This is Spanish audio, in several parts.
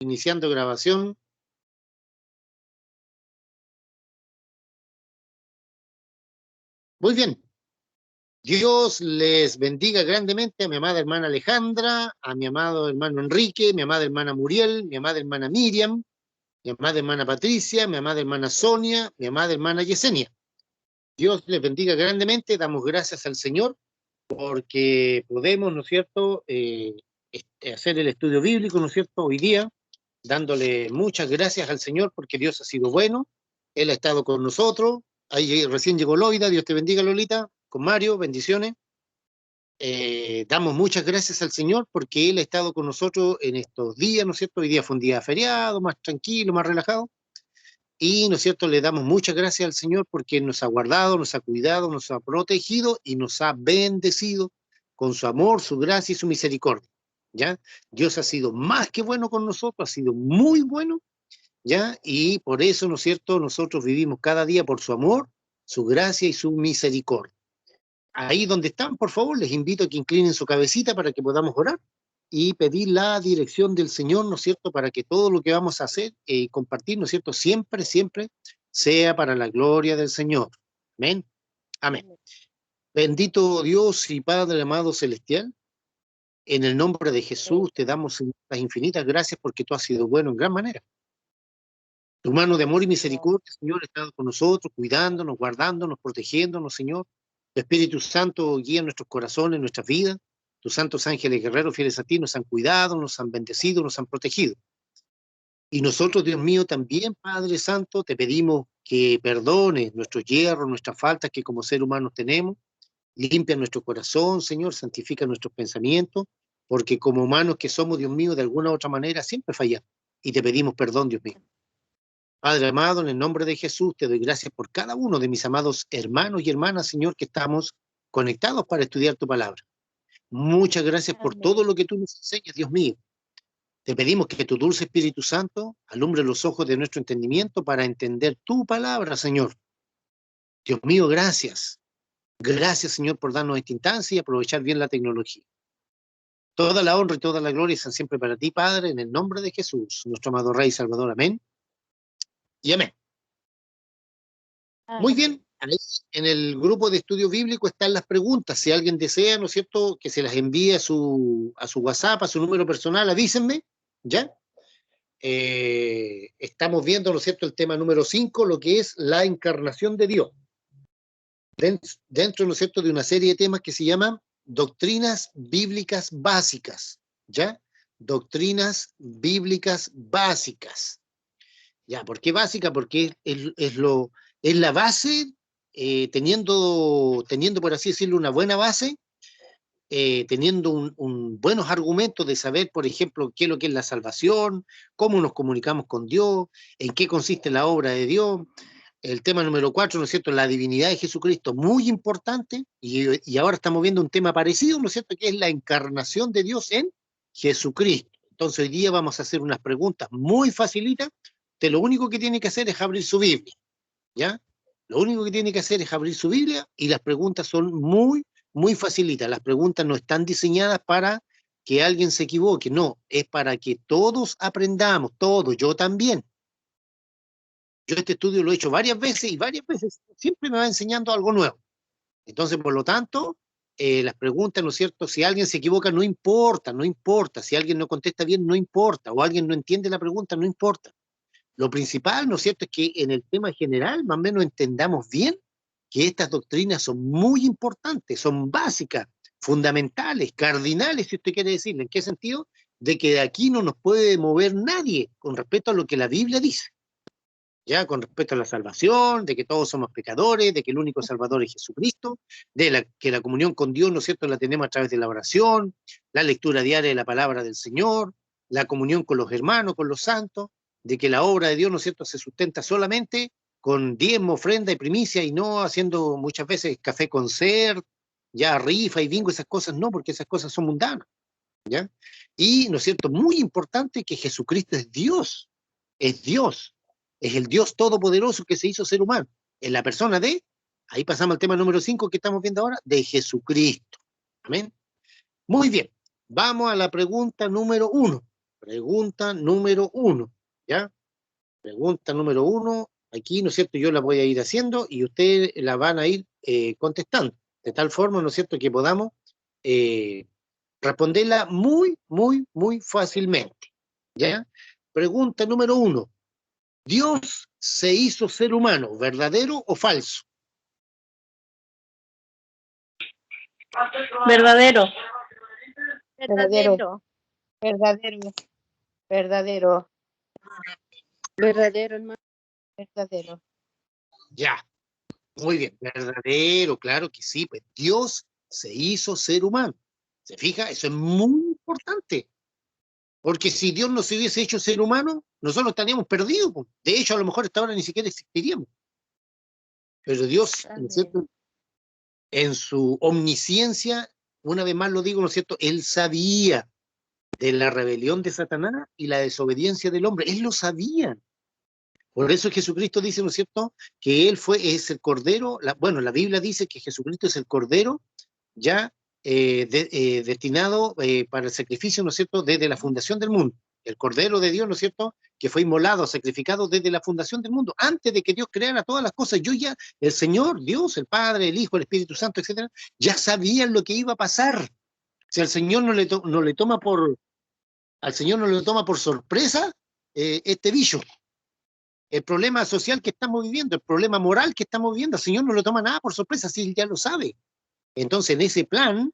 Iniciando grabación. Muy bien. Dios les bendiga grandemente a mi amada hermana Alejandra, a mi amado hermano Enrique, mi amada hermana Muriel, mi amada hermana Miriam, mi amada hermana Patricia, mi amada hermana Sonia, mi amada hermana Yesenia. Dios les bendiga grandemente. Damos gracias al Señor porque podemos, ¿no es cierto?, hacer el estudio bíblico, ¿no es cierto?, hoy día, dándole muchas gracias al Señor porque Dios ha sido bueno, Él ha estado con nosotros. Ahí recién llegó Loida, Dios te bendiga, Lolita, con Mario, bendiciones. Damos muchas gracias al Señor porque Él ha estado con nosotros en estos días, ¿no es cierto? Hoy día fue un día feriado, más tranquilo, más relajado, y, ¿no es cierto?, le damos muchas gracias al Señor porque nos ha guardado, nos ha cuidado, nos ha protegido y nos ha bendecido con su amor, su gracia y su misericordia, ¿ya? Dios ha sido más que bueno con nosotros, ha sido muy bueno, ¿ya? Y por eso, ¿no es cierto?, nosotros vivimos cada día por su amor, su gracia y su misericordia. Ahí donde están, por favor, les invito a que inclinen su cabecita para que podamos orar y pedir la dirección del Señor, ¿no es cierto?, para que todo lo que vamos a hacer y compartir, ¿no es cierto?, siempre, siempre sea para la gloria del Señor. Amén. Amén. Bendito Dios y Padre amado celestial, en el nombre de Jesús te damos las infinitas gracias porque tú has sido bueno en gran manera. Tu mano de amor y misericordia, Señor, ha estado con nosotros, cuidándonos, guardándonos, protegiéndonos, Señor. Tu Espíritu Santo guía nuestros corazones, nuestras vidas. Tus santos ángeles guerreros fieles a ti nos han cuidado, nos han bendecido, nos han protegido. Y nosotros, Dios mío, también, Padre Santo, te pedimos que perdones nuestros hierros, nuestras faltas que como ser humanos tenemos. Limpia nuestro corazón, Señor, santifica nuestros pensamientos, porque como humanos que somos, Dios mío, de alguna u otra manera siempre fallamos. Y te pedimos perdón, Dios mío. Padre amado, en el nombre de Jesús, te doy gracias por cada uno de mis amados hermanos y hermanas, Señor, que estamos conectados para estudiar tu palabra. Muchas gracias por todo lo que tú nos enseñas, Dios mío. Te pedimos que tu dulce Espíritu Santo alumbre los ojos de nuestro entendimiento para entender tu palabra, Señor. Dios mío, gracias. Gracias, Señor, por darnos esta instancia y aprovechar bien la tecnología. Toda la honra y toda la gloria sean siempre para ti, Padre, en el nombre de Jesús, nuestro amado Rey y Salvador. Amén. Y amén. Muy bien, ahí en el grupo de estudio bíblico están las preguntas. Si alguien desea, ¿no es cierto?, que se las envíe a su WhatsApp, a su número personal, avísenme, ¿ya? Estamos viendo, ¿no es cierto?, el tema número 5, lo que es la encarnación de Dios. Dentro, ¿no es cierto?, de una serie de temas que se llaman doctrinas bíblicas básicas, ¿ya? Doctrinas bíblicas básicas. Ya, ¿por qué básica? Porque es la base, teniendo, por así decirlo, una buena base, teniendo buenos argumentos de saber, por ejemplo, qué es lo que es la salvación, cómo nos comunicamos con Dios, en qué consiste la obra de Dios. El tema número 4, ¿no es cierto?, la divinidad de Jesucristo, muy importante, y ahora estamos viendo un tema parecido, ¿no es cierto?, que es la encarnación de Dios en Jesucristo. Entonces hoy día vamos a hacer unas preguntas muy facilitas. Lo único que tiene que hacer es abrir su Biblia, ¿ya? Lo único que tiene que hacer es abrir su Biblia y las preguntas son muy, muy facilitas. Las preguntas no están diseñadas para que alguien se equivoque, no, es para que todos aprendamos, todos, yo también. Yo este estudio lo he hecho varias veces y varias veces siempre me va enseñando algo nuevo. Entonces, por lo tanto, las preguntas, ¿no es cierto? Si alguien se equivoca, no importa, no importa. Si alguien no contesta bien, no importa. O alguien no entiende la pregunta, no importa. Lo principal, ¿no es cierto?, es que en el tema general más o menos entendamos bien que estas doctrinas son muy importantes, son básicas, fundamentales, cardinales, si usted quiere decirle. ¿En qué sentido? De que de aquí no nos puede mover nadie con respecto a lo que la Biblia dice. Ya, con respecto a la salvación, de que todos somos pecadores, de que el único salvador es Jesucristo, que la comunión con Dios, ¿no es cierto?, la tenemos a través de la oración, la lectura diaria de la palabra del Señor, la comunión con los hermanos, con los santos, de que la obra de Dios, ¿no es cierto?, se sustenta solamente con diezmo, ofrenda y primicia, y no haciendo muchas veces café concert, ya rifa y bingo, esas cosas no, porque esas cosas son mundanas, ¿ya? Y, ¿no es cierto?, muy importante que Jesucristo es Dios, es Dios, es el Dios todopoderoso que se hizo ser humano, en la persona de, ahí pasamos al tema número 5 que estamos viendo ahora, de Jesucristo. Amén. Muy bien, vamos a la pregunta número 1. Pregunta número 1, ¿ya? Pregunta número 1, aquí, ¿no es cierto? Yo la voy a ir haciendo y ustedes la van a ir contestando, de tal forma, ¿no es cierto?, que podamos eh, responderla muy, muy, muy fácilmente, ¿ya? Pregunta número 1, ¿Dios se hizo ser humano, verdadero o falso? Verdadero. Verdadero, verdadero, verdadero, Verdadero, hermano. verdadero. Ya, muy bien, verdadero, claro que sí, pues Dios se hizo ser humano. ¿Se fija? Eso es muy importante. Porque si Dios no se hubiese hecho ser humano, nosotros estaríamos perdidos, pues. De hecho, a lo mejor hasta ahora ni siquiera existiríamos. Pero Dios, ¿no es cierto?, en su omnisciencia, una vez más lo digo, ¿no es cierto?, Él sabía de la rebelión de Satanás y la desobediencia del hombre. Él lo sabía. Por eso Jesucristo dice, ¿no es cierto?, que Él es el Cordero, bueno, la Biblia dice que Jesucristo es el Cordero ya destinado para el sacrificio, ¿no es cierto?, desde la fundación del mundo. El Cordero de Dios, ¿no es cierto?, que fue inmolado, sacrificado desde la fundación del mundo, antes de que Dios creara todas las cosas. El Señor, Dios, el Padre, el Hijo, el Espíritu Santo, etcétera, ya sabían lo que iba a pasar. Si al Señor no le toma al Señor no le toma por sorpresa este bicho. El problema social que estamos viviendo, el problema moral que estamos viviendo, al Señor no lo toma nada por sorpresa, si Él ya lo sabe. Entonces, en ese plan,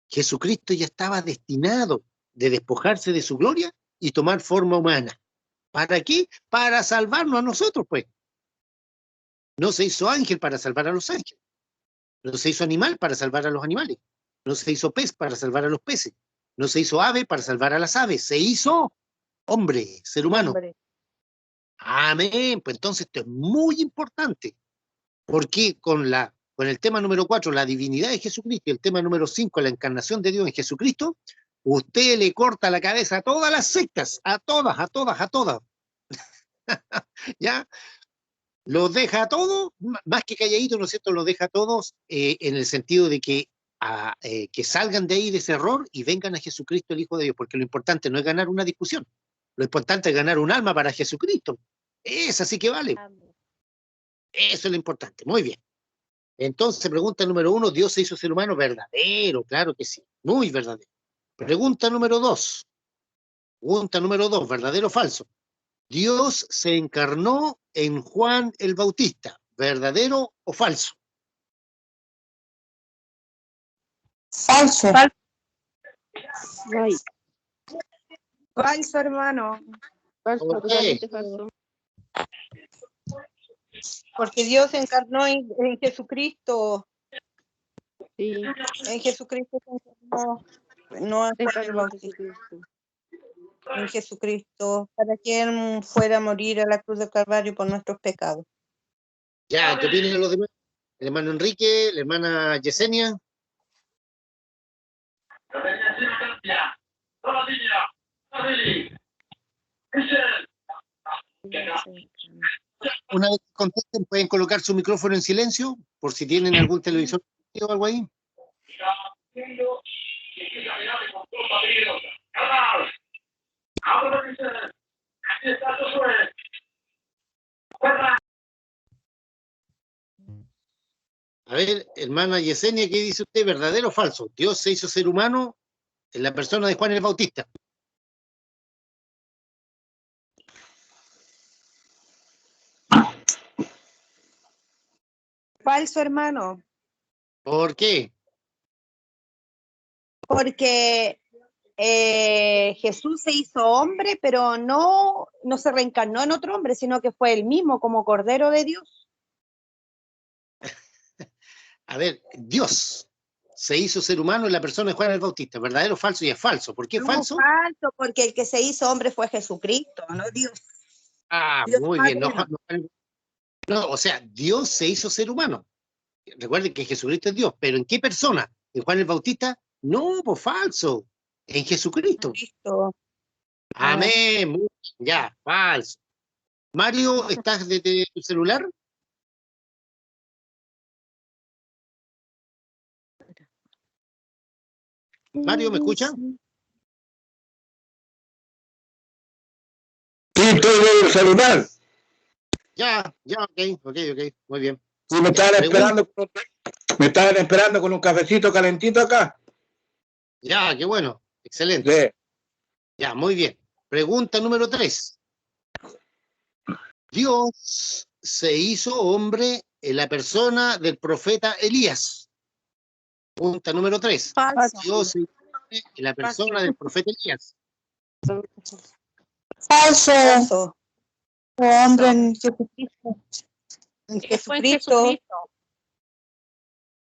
Jesucristo ya estaba destinado de despojarse de su gloria y tomar forma humana. ¿Para qué? Para salvarnos a nosotros, pues. No se hizo ángel para salvar a los ángeles. No se hizo animal para salvar a los animales. No se hizo pez para salvar a los peces. No se hizo ave para salvar a las aves. Se hizo hombre, ser humano. Hombre. Amén. Pues entonces esto es muy importante. Porque con el tema número 4, la divinidad de Jesucristo, y el tema número 5, la encarnación de Dios en Jesucristo, usted le corta la cabeza a todas las sectas, a todas, a todas, a todas. ¿Ya? Los deja a todos, más que calladitos, ¿no es cierto? Los deja a todos en el sentido de que salgan de ahí de ese error y vengan a Jesucristo, el Hijo de Dios, porque lo importante no es ganar una discusión, lo importante es ganar un alma para Jesucristo. Esa sí que vale. Eso es lo importante. Muy bien. Entonces, pregunta número 1, ¿Dios se hizo ser humano? Verdadero, claro que sí, muy verdadero. Pregunta número 2, ¿verdadero o falso? Dios se encarnó en Juan el Bautista, ¿verdadero o falso? Falso. Ay, Falso, hermano. falso, ¿Por qué? totalmente falso. Porque Dios se encarnó en Jesucristo. Sí, En Jesucristo se encarnó. No en se Juan el encarnó Bautista. Jesucristo. En Jesucristo. Para que Él fuera a morir a la cruz del Calvario por nuestros pecados. Ya, ¿qué opinan los demás? El hermano Enrique, la hermana Yesenia. Una vez que contesten, pueden colocar su micrófono en silencio, por si tienen algún televisor o algo ahí. A ver, hermana Yesenia, ¿qué dice usted? ¿Verdadero o falso? ¿Dios se hizo ser humano en la persona de Juan el Bautista? Falso, hermano. ¿Por qué? Porque Jesús se hizo hombre, pero no se reencarnó en otro hombre, sino que fue él mismo como Cordero de Dios. A ver, Dios se hizo ser humano en la persona de Juan el Bautista. ¿Verdadero o falso? Y es falso. ¿Por qué es No, falso? falso, porque el que se hizo hombre fue Jesucristo, no Dios. Ah, Dios muy bien. Padre, no. No, o sea, Dios se hizo ser humano. Recuerden que Jesucristo es Dios, pero ¿en qué persona? ¿En Juan el Bautista? No, pues falso. En Jesucristo. Cristo. Amén. Muy bien, ya, falso. Mario, ¿estás desde tu celular? Mario, ¿me escucha? estoy en el celular. Ya, ok, muy bien. Y me estaban esperando con un cafecito calentito acá. Ya, qué bueno, excelente. Sí. Ya, muy bien. Pregunta número 3. Dios se hizo hombre en la persona del profeta Elías. Pregunta número 3. Falso. Dios se hizo hombre en la persona del profeta Elías. Falso. Falso. Hombre en Jesucristo. En Fue en Jesucristo. Jesucristo.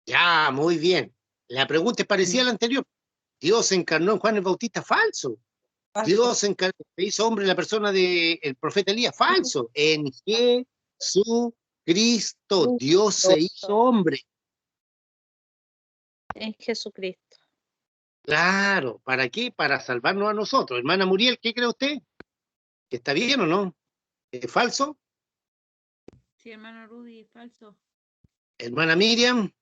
Ya, muy bien. La pregunta es parecida a la anterior. Dios se encarnó en Juan el Bautista. Falso. Dios se hizo hombre en la persona del profeta Elías. Falso. En Jesucristo. Dios se hizo hombre. En Jesucristo. Claro. ¿Para qué? Para salvarnos a nosotros. Hermana Muriel, ¿qué cree usted? ¿Que está bien o no? ¿Es falso? Sí, hermano Rudy, falso. Hermana Miriam.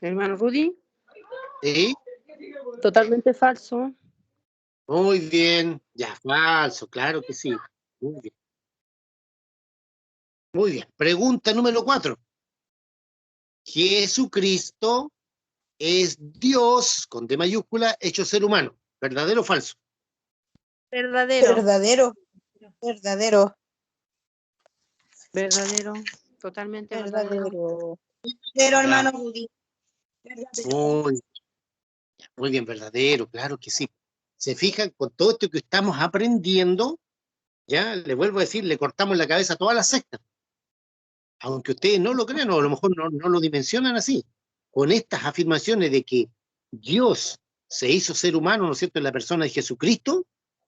Hermano Rudy, Sí. totalmente falso. Muy bien. Ya, falso. Claro que sí. Muy bien. Muy bien. Pregunta número 4. Jesucristo es Dios, con D mayúscula, hecho ser humano. ¿Verdadero o falso? Verdadero. Verdadero. Verdadero. Verdadero. Totalmente verdadero. Verdadero. Verdadero, hermano Rudy. Muy bien, verdadero, claro que sí. Se fijan, con todo esto que estamos aprendiendo, ya, le vuelvo a decir, le cortamos la cabeza a todas las sectas. Aunque ustedes no lo crean, o a lo mejor no lo dimensionan así. Con estas afirmaciones de que Dios se hizo ser humano, ¿no es cierto?, en la persona de Jesucristo,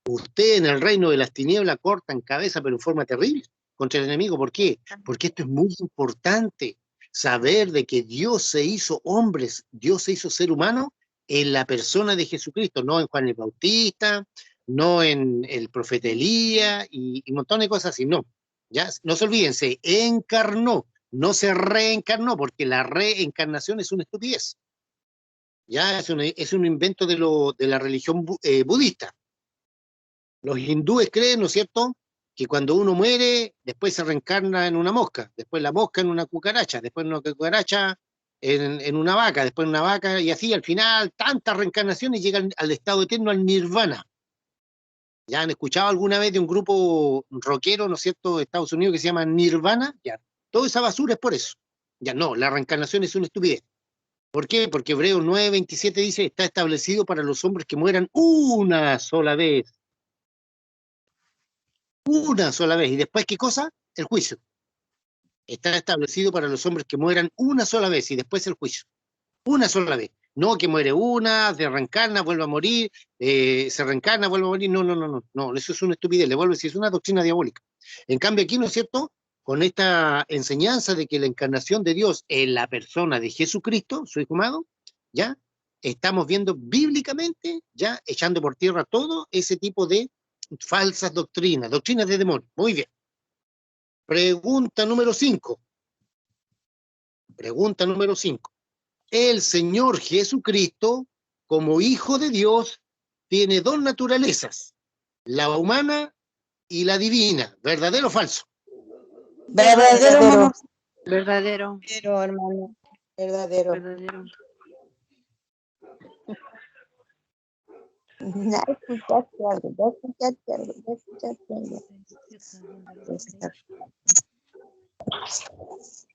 ustedes en el reino de las tinieblas cortan cabeza, pero en forma terrible, contra el enemigo. ¿Por qué? Porque esto es muy importante, saber de que Dios se hizo hombres, Dios se hizo ser humano en la persona de Jesucristo, no en Juan el Bautista, no en el profeta Elías y un montón de cosas así, no. Ya, no se olviden, se encarnó, no se reencarnó, porque la reencarnación es una estupidez. Ya es un invento de la religión budista. Los hindúes creen, ¿no es cierto?, que cuando uno muere, después se reencarna en una mosca, después la mosca en una cucaracha, después una cucaracha en una vaca, después una vaca, y así al final, tantas reencarnaciones llegan al estado eterno, al nirvana. ¿Ya han escuchado alguna vez de un grupo rockero, ¿no es cierto?, de Estados Unidos que se llama Nirvana? Ya, toda esa basura es por eso. Ya no, la reencarnación es una estupidez. ¿Por qué? Porque Hebreos 9:27 dice, está establecido para los hombres que mueran una sola vez. Una sola vez. ¿Y después qué cosa? El juicio. Está establecido para los hombres que mueran una sola vez y después el juicio. Una sola vez. No que muere una, se reencarna, vuelve a morir, se reencarna, vuelve a morir. No, eso es una estupidez, le vuelvo a decir, es una doctrina diabólica. En cambio aquí, ¿no es cierto?, con esta enseñanza de que la encarnación de Dios en la persona de Jesucristo, su hijo amado, ya estamos viendo bíblicamente, ya echando por tierra todo ese tipo de falsas doctrinas de demonio. Muy bien. Pregunta número 5. Pregunta número 5. El Señor Jesucristo, como Hijo de Dios, tiene dos naturalezas, la humana y la divina. ¿Verdadero o falso? Verdadero, hermano. Verdadero. Verdadero, hermano. Verdadero. Verdadero. Ya escuchaste algo, ya escuchaste algo, ya escuchaste algo.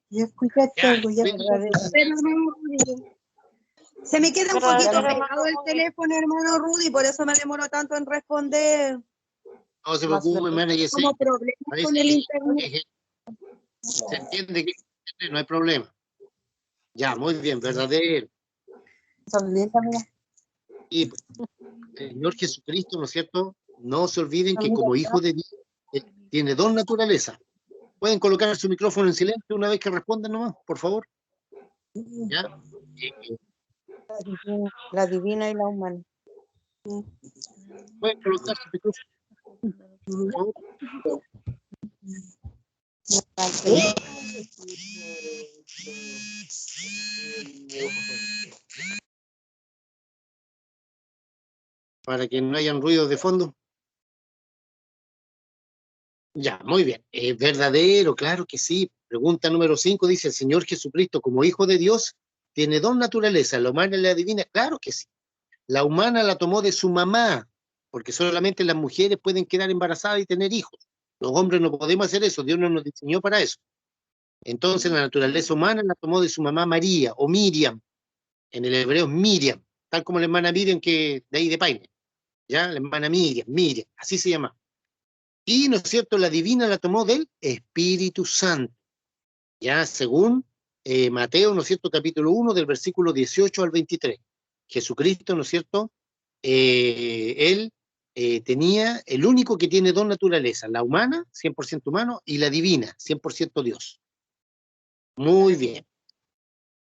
Ya escuchaste algo, ya verdadero. Pero, hermano Rudy, se me queda un poquito pegado el teléfono, hermano Rudy, por eso me demoro tanto en responder. No se preocupe, hermana, ya sé. Como problemas Parece con el que- internet. Se entiende que no hay problema. Ya, muy bien, verdadero. Y el Señor Jesucristo, ¿no es cierto? No se olviden que como Hijo de Dios tiene dos naturalezas. ¿Pueden colocar su micrófono en silencio una vez que respondan nomás, por favor? ¿Ya? La divina y la humana. ¿Pueden colocar su micrófono, por favor? para que no hayan ruidos de fondo. Ya, muy bien. ¿Es verdadero? Claro que sí. Pregunta número 5 dice, ¿el Señor Jesucristo como Hijo de Dios tiene dos naturalezas, la humana y la divina? Claro que sí. La humana la tomó de su mamá, porque solamente las mujeres pueden quedar embarazadas y tener hijos. Los hombres no podemos hacer eso, Dios no nos diseñó para eso. Entonces la naturaleza humana la tomó de su mamá María, o Miriam, en el hebreo es Miriam, tal como la hermana Miriam que de ahí de Paine, ¿ya? La hermana Miriam, así se llama. Y, ¿no es cierto?, la divina la tomó del Espíritu Santo, ya según Mateo, ¿no es cierto?, capítulo 1, del versículo 18 al 23. Jesucristo, ¿no es cierto?, él tenía, el único que tiene dos naturalezas, la humana, 100% humano, y la divina, 100% Dios. Muy bien.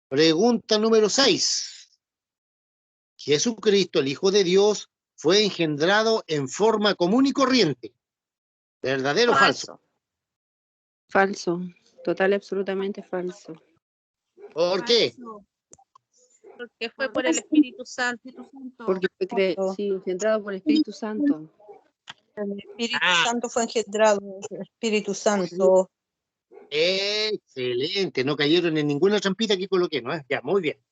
Pregunta número 6. Jesucristo, el Hijo de Dios, fue engendrado en forma común y corriente. ¿Verdadero o falso? Falso. Total y absolutamente falso. ¿Por qué? Falso. Porque fue por el Espíritu Santo. Porque fue sí, engendrado por el Espíritu Santo. El Espíritu Santo fue engendrado, el Espíritu Santo. Excelente, no cayeron en ninguna trampita que coloqué, ¿no? Ya, muy bien.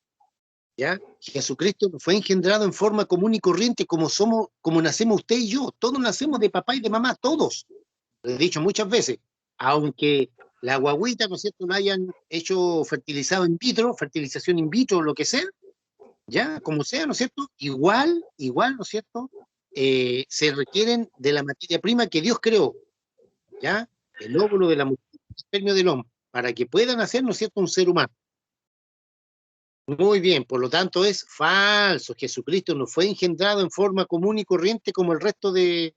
¿Ya? Jesucristo fue engendrado en forma común y corriente como somos, como nacemos usted y yo. Todos nacemos de papá y de mamá, todos. Lo he dicho muchas veces. Aunque la guagüita, ¿no es cierto?, no hayan hecho fertilizado in vitro, fertilización in vitro, lo que sea, ya, como sea, ¿no es cierto? Igual, ¿no es cierto? Se requieren de la materia prima que Dios creó, ¿ya? El óvulo de la mujer, el espermio del hombre, para que puedan hacer, ¿no es cierto?, un ser humano. Muy bien, por lo tanto es falso. Jesucristo no fue engendrado en forma común y corriente como el resto de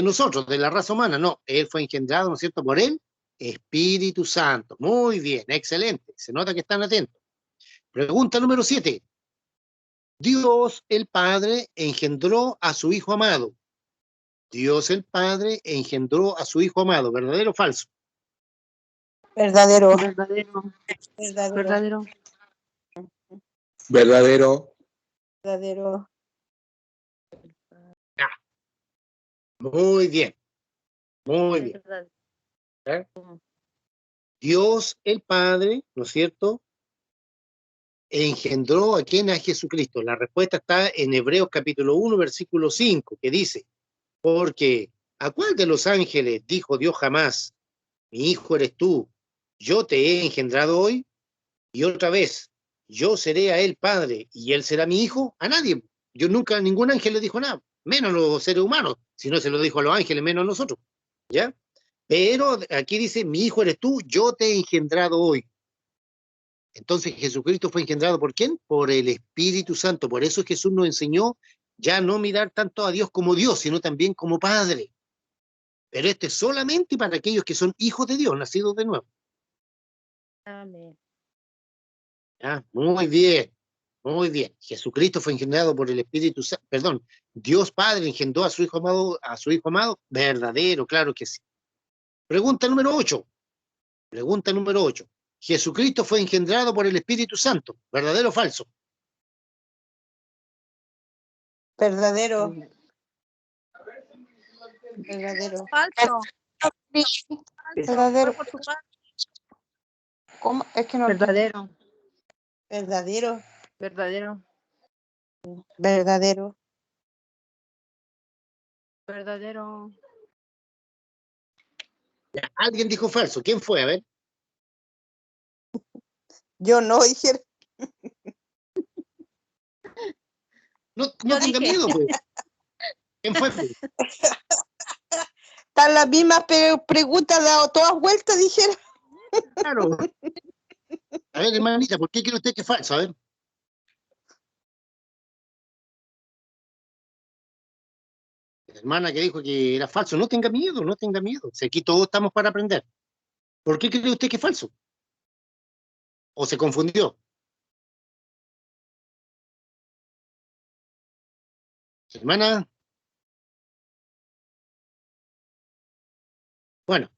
nosotros, de la raza humana. No, él fue engendrado, ¿no es cierto?, por el Espíritu Santo. Muy bien, excelente. Se nota que están atentos. Pregunta número 7. Dios el Padre engendró a su Hijo amado. Dios el Padre engendró a su Hijo amado. ¿Verdadero o falso? Verdadero. Verdadero. Verdadero. Verdadero. Verdadero. Verdadero. Muy bien. Muy bien. ¿Eh? Dios el Padre, ¿no es cierto?, engendró a quien, a Jesucristo. La respuesta está en Hebreos capítulo 1, versículo 5, que dice, porque ¿a cuál de los ángeles dijo Dios jamás, mi hijo eres tú, yo te he engendrado hoy? Y otra vez, yo seré a él padre y él será mi hijo. A nadie. Yo nunca, ningún ángel le dijo nada, menos los seres humanos. Si no se lo dijo a los ángeles, menos a nosotros. ¿Ya? Pero aquí dice, mi hijo eres tú, yo te he engendrado hoy. Entonces Jesucristo fue engendrado ¿por quién? Por el Espíritu Santo. Por eso Jesús nos enseñó ya no mirar tanto a Dios como Dios, sino también como Padre. Pero esto es solamente para aquellos que son hijos de Dios, nacidos de nuevo. Amén. ¿Ya? Muy bien, muy bien. Jesucristo fue engendrado por el Espíritu Santo, perdón, Dios Padre engendró a su Hijo amado, verdadero, claro que sí. Pregunta número 8. Pregunta número 8. Jesucristo fue engendrado por el Espíritu Santo, ¿verdadero o falso? Verdadero. Verdadero. Falso. Verdadero. Fue por su padre. ¿Cómo? Es que no. Verdadero. Verdadero. Verdadero. Verdadero. Verdadero. Ya, alguien dijo falso. ¿Quién fue? A ver. Yo no dije. No Yo tenga dije. miedo, pues. ¿Quién fue? Pues? Están las mismas preguntas dado todas vueltas, dijeron. Claro. A ver, hermanita, ¿por qué cree usted que es falso? A ver. La hermana que dijo que era falso, no tenga miedo, no tenga miedo. Si aquí todos estamos para aprender. ¿Por qué cree usted que es falso? ¿O se confundió? Hermana. Bueno,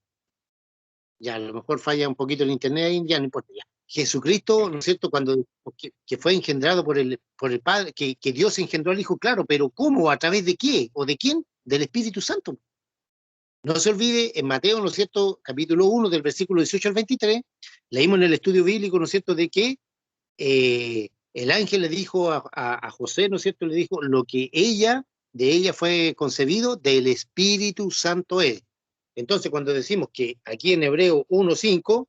ya a lo mejor falla un poquito el internet ahí, ya no importa, ya. Jesucristo, ¿no es cierto?, que fue engendrado por el Padre, que Dios engendró al Hijo, claro, pero ¿cómo? ¿A través de qué? ¿O de quién? Del Espíritu Santo. No se olvide, en Mateo, ¿no es cierto?, capítulo 1, del versículo 18 al 23, leímos en el estudio bíblico, ¿no es cierto?, de que el ángel le dijo a José, ¿no es cierto?, le dijo, lo que de ella fue concebido, del Espíritu Santo es. Entonces, cuando decimos que aquí en Hebreo 1:5,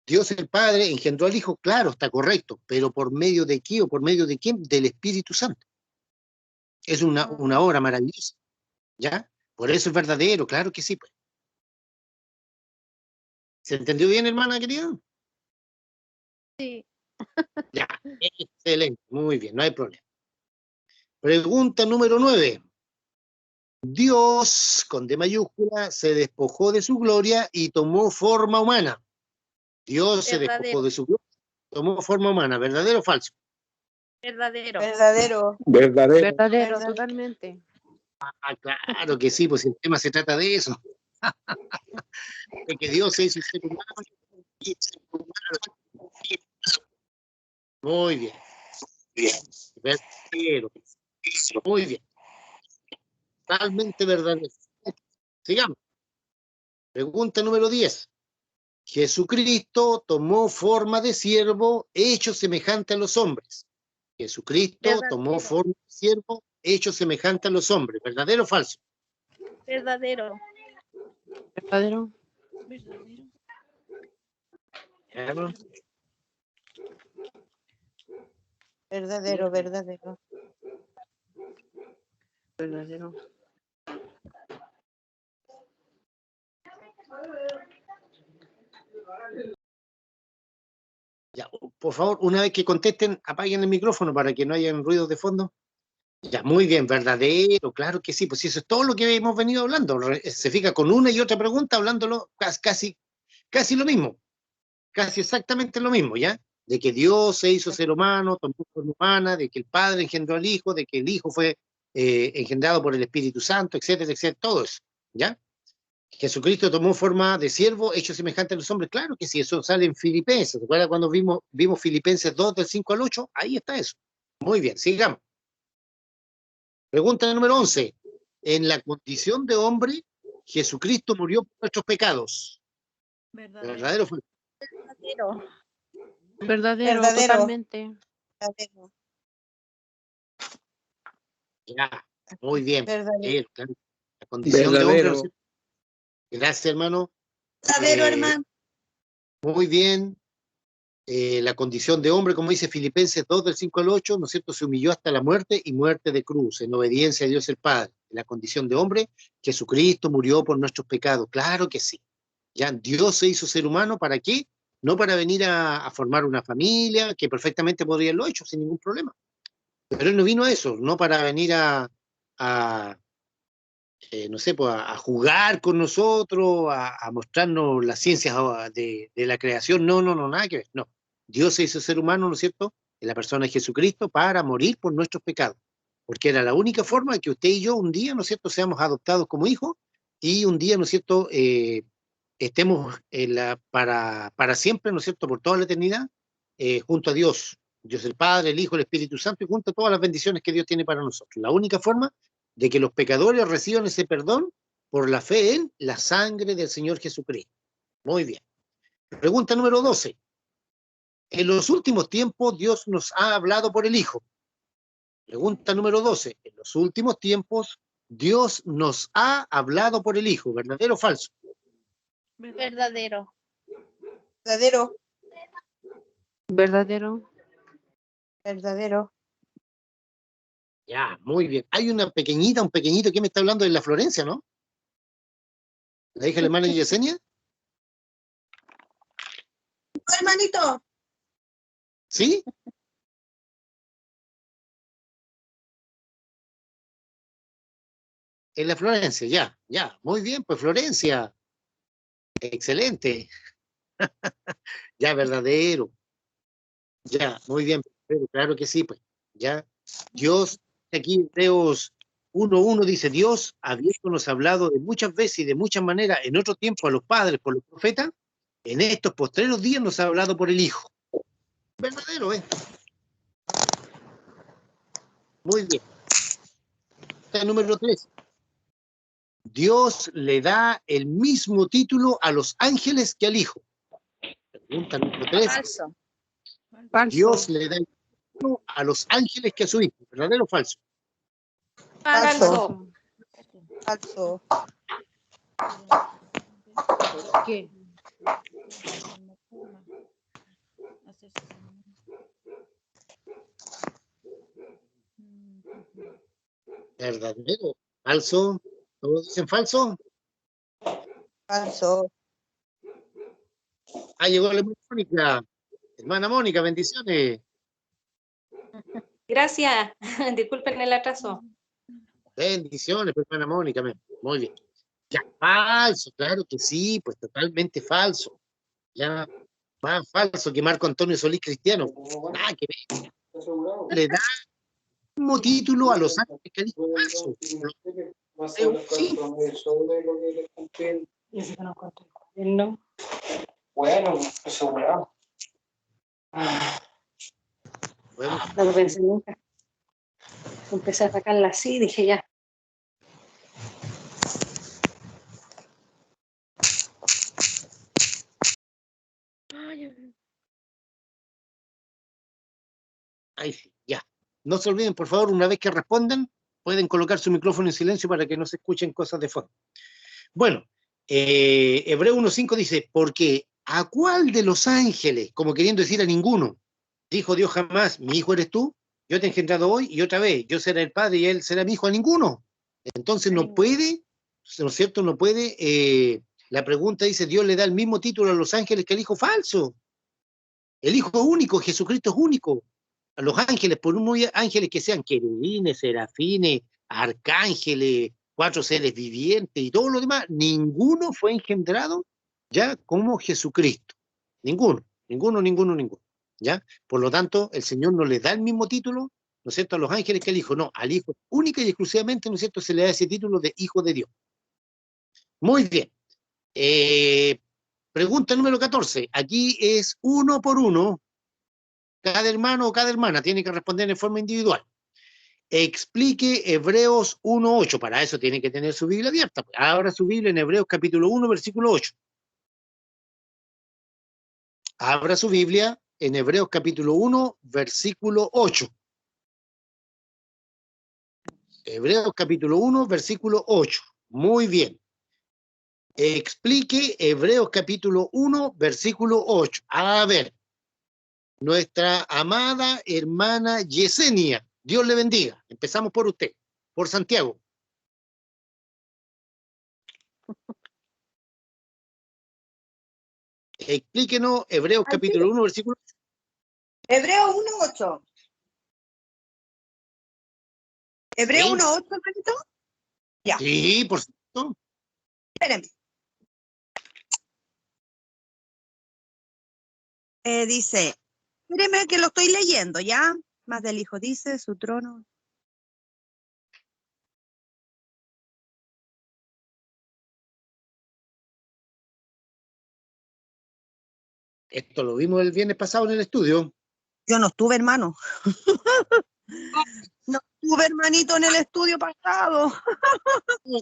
Dios el Padre engendró al Hijo, claro, está correcto, pero ¿por medio de qué o por medio de quién? Del Espíritu Santo. Es una obra maravillosa, ¿ya? Por eso es verdadero, claro que sí, pues. ¿Se entendió bien, hermana querida? Sí. Ya, excelente, muy bien, no hay problema. Pregunta número 9. Dios, con D mayúscula, se despojó de su gloria y tomó forma humana. Dios se despojó Verdadero. de su gloria, tomó forma humana, ¿verdadero o falso? Verdadero. Verdadero. Verdadero. Verdadero, Verdad. totalmente. Ah, claro que sí, pues el tema se trata de eso. De que Dios se hizo ser humano y ser humano. Muy bien. Verdadero. Muy bien. Totalmente verdadero. Sigamos. Pregunta número 10. Jesucristo tomó forma de siervo, hecho semejante a los hombres. Jesucristo tomó Verdadero. forma de siervo, hecho semejante a los hombres. ¿Verdadero o falso? Verdadero. Verdadero. Claro. Verdadero, verdadero. Verdadero. Ya, por favor, una vez que contesten, apaguen el micrófono para que no haya ruidos de fondo. Ya, muy bien, verdadero, claro que sí, pues eso es todo lo que hemos venido hablando. Se fija con una y otra pregunta, hablándolo casi lo mismo, casi exactamente lo mismo, ¿ya? De que Dios se hizo ser humano, tomó forma humana, de que el Padre engendró al Hijo, de que el Hijo fue engendrado por el Espíritu Santo, etcétera, etcétera, todo eso, ¿ya? Jesucristo tomó forma de siervo, hecho semejante a los hombres, claro que sí, eso sale en Filipenses. ¿Se acuerdan cuando vimos Filipenses 2, del 5 al 8? Ahí está eso. Muy bien, sigamos. Pregunta número 11. En la condición de hombre, Jesucristo murió por nuestros pecados. ¿Verdadero o falso? Verdadero. Verdadero, Verdadero. totalmente. Verdadero. Ya, muy bien. Verdadero. Claro. La condición de hombre, ¿no es Verdadero. cierto? Gracias, hermano. Verdadero, hermano. Muy bien. La condición de hombre, como dice Filipenses 2, del 5 al 8, ¿no es cierto?, se humilló hasta la muerte y muerte de cruz, en obediencia a Dios el Padre. La condición de hombre, Jesucristo murió por nuestros pecados, claro que sí. Ya Dios se hizo ser humano, ¿para qué? No para venir a formar una familia, que perfectamente podría haberlo hecho sin ningún problema. Pero Él no vino a eso, no para venir a no sé, pues a jugar con nosotros, a mostrarnos las ciencias de la creación. No, nada que ver, no. Dios se hizo ser humano, ¿no es cierto?, en la persona de Jesucristo para morir por nuestros pecados, porque era la única forma de que usted y yo un día, ¿no es cierto?, seamos adoptados como hijos y un día, ¿no es cierto?, estemos para siempre, ¿no es cierto?, por toda la eternidad, junto a Dios, Dios el Padre, el Hijo, el Espíritu Santo, y junto a todas las bendiciones que Dios tiene para nosotros. La única forma de que los pecadores reciban ese perdón por la fe en la sangre del Señor Jesucristo. Muy bien. Pregunta número 12. En los últimos tiempos Dios nos ha hablado por el Hijo. Pregunta número 12. En los últimos tiempos Dios nos ha hablado por el Hijo. ¿Verdadero o falso? Verdadero. Verdadero. Verdadero. Verdadero. Ya, muy bien. Hay un pequeñito que me está hablando de la Florencia, ¿no? La hija de la hermana Yesenia. Hermanito. ¿Sí? En la Florencia, ya. Muy bien, pues Florencia. Excelente. Ya, verdadero. Ya, muy bien, pero claro que sí, pues. Ya. Dios, aquí en Hebreos 1:1 dice, Dios, habiéndonos hablado de muchas veces y de muchas maneras en otro tiempo a los padres por los profetas, En estos postreros días nos ha hablado por el Hijo. Verdadero, ¿eh? Muy bien. El número 3. Dios le da el mismo título a los ángeles que al Hijo. Pregunta número 3. Falso. Falso. Dios le da el título a los ángeles que a su Hijo. ¿Verdadero o falso? Falso. Falso. ¿Por qué? ¿Verdadero? ¿Falso? ¿Todos dicen falso? Falso. Ah, llegó la Mónica. Hermana Mónica, bendiciones. Gracias, disculpen el atraso. Bendiciones, pues, hermana Mónica. Muy bien. Ya, falso, claro que sí, pues totalmente falso. Ya, más falso que Marco Antonio Solís Cristiano. Nada que ver. Le da el mismo título a los ángeles que al Hijo. Falso. Sí. No. Bueno, asegurado. Podemos- No lo pensé nunca. Empecé a sacarla así, dije ya. Ahí sí, ya. No se olviden, por favor, una vez que respondan, pueden colocar su micrófono en silencio para que no se escuchen cosas de fondo. Bueno, Hebreo 1.5 dice, porque ¿a cuál de los ángeles, como queriendo decir a ninguno, dijo Dios jamás, mi hijo eres tú, yo te he engendrado hoy y otra vez, yo seré el padre y él será mi hijo? A ninguno. Entonces no puede, ¿no es cierto? No puede, la pregunta dice, Dios le da el mismo título a los ángeles que al hijo. Falso. El hijo es único, Jesucristo es único. A los ángeles, por muy ángeles que sean querubines, serafines, arcángeles, 4 seres vivientes y todo lo demás, ninguno fue engendrado ya como Jesucristo. Ninguno, ninguno, ninguno, ninguno. ¿Ya? Por lo tanto, el Señor no le da el mismo título, ¿no es cierto?, a los ángeles que al Hijo. No, al Hijo única y exclusivamente, ¿no es cierto?, se le da ese título de Hijo de Dios. Muy bien. Pregunta número 14. Aquí es uno por uno. Cada hermano o cada hermana tiene que responder en forma individual. Explique Hebreos 1.8. Para eso tiene que tener su Biblia abierta. Abra su Biblia en Hebreos capítulo 1, versículo 8. Abra su Biblia en Hebreos capítulo 1, versículo 8. Hebreos capítulo 1, versículo 8. Muy bien. Explique Hebreos capítulo 1, versículo 8. A ver, nuestra amada hermana Yesenia, Dios le bendiga. Empezamos por usted, por Santiago. Explíquenos Hebreos capítulo 1, versículo 8. Hebreo 1.8. Hebreo ¿Sí? 1.8, hermanito. Ya. Sí, por supuesto. Espérenme. Dice, espérenme que lo estoy leyendo, ¿ya? Más del Hijo dice, su trono. Esto lo vimos el viernes pasado en el estudio. Yo no estuve, hermano. No estuve, hermanito, en el estudio pasado. No.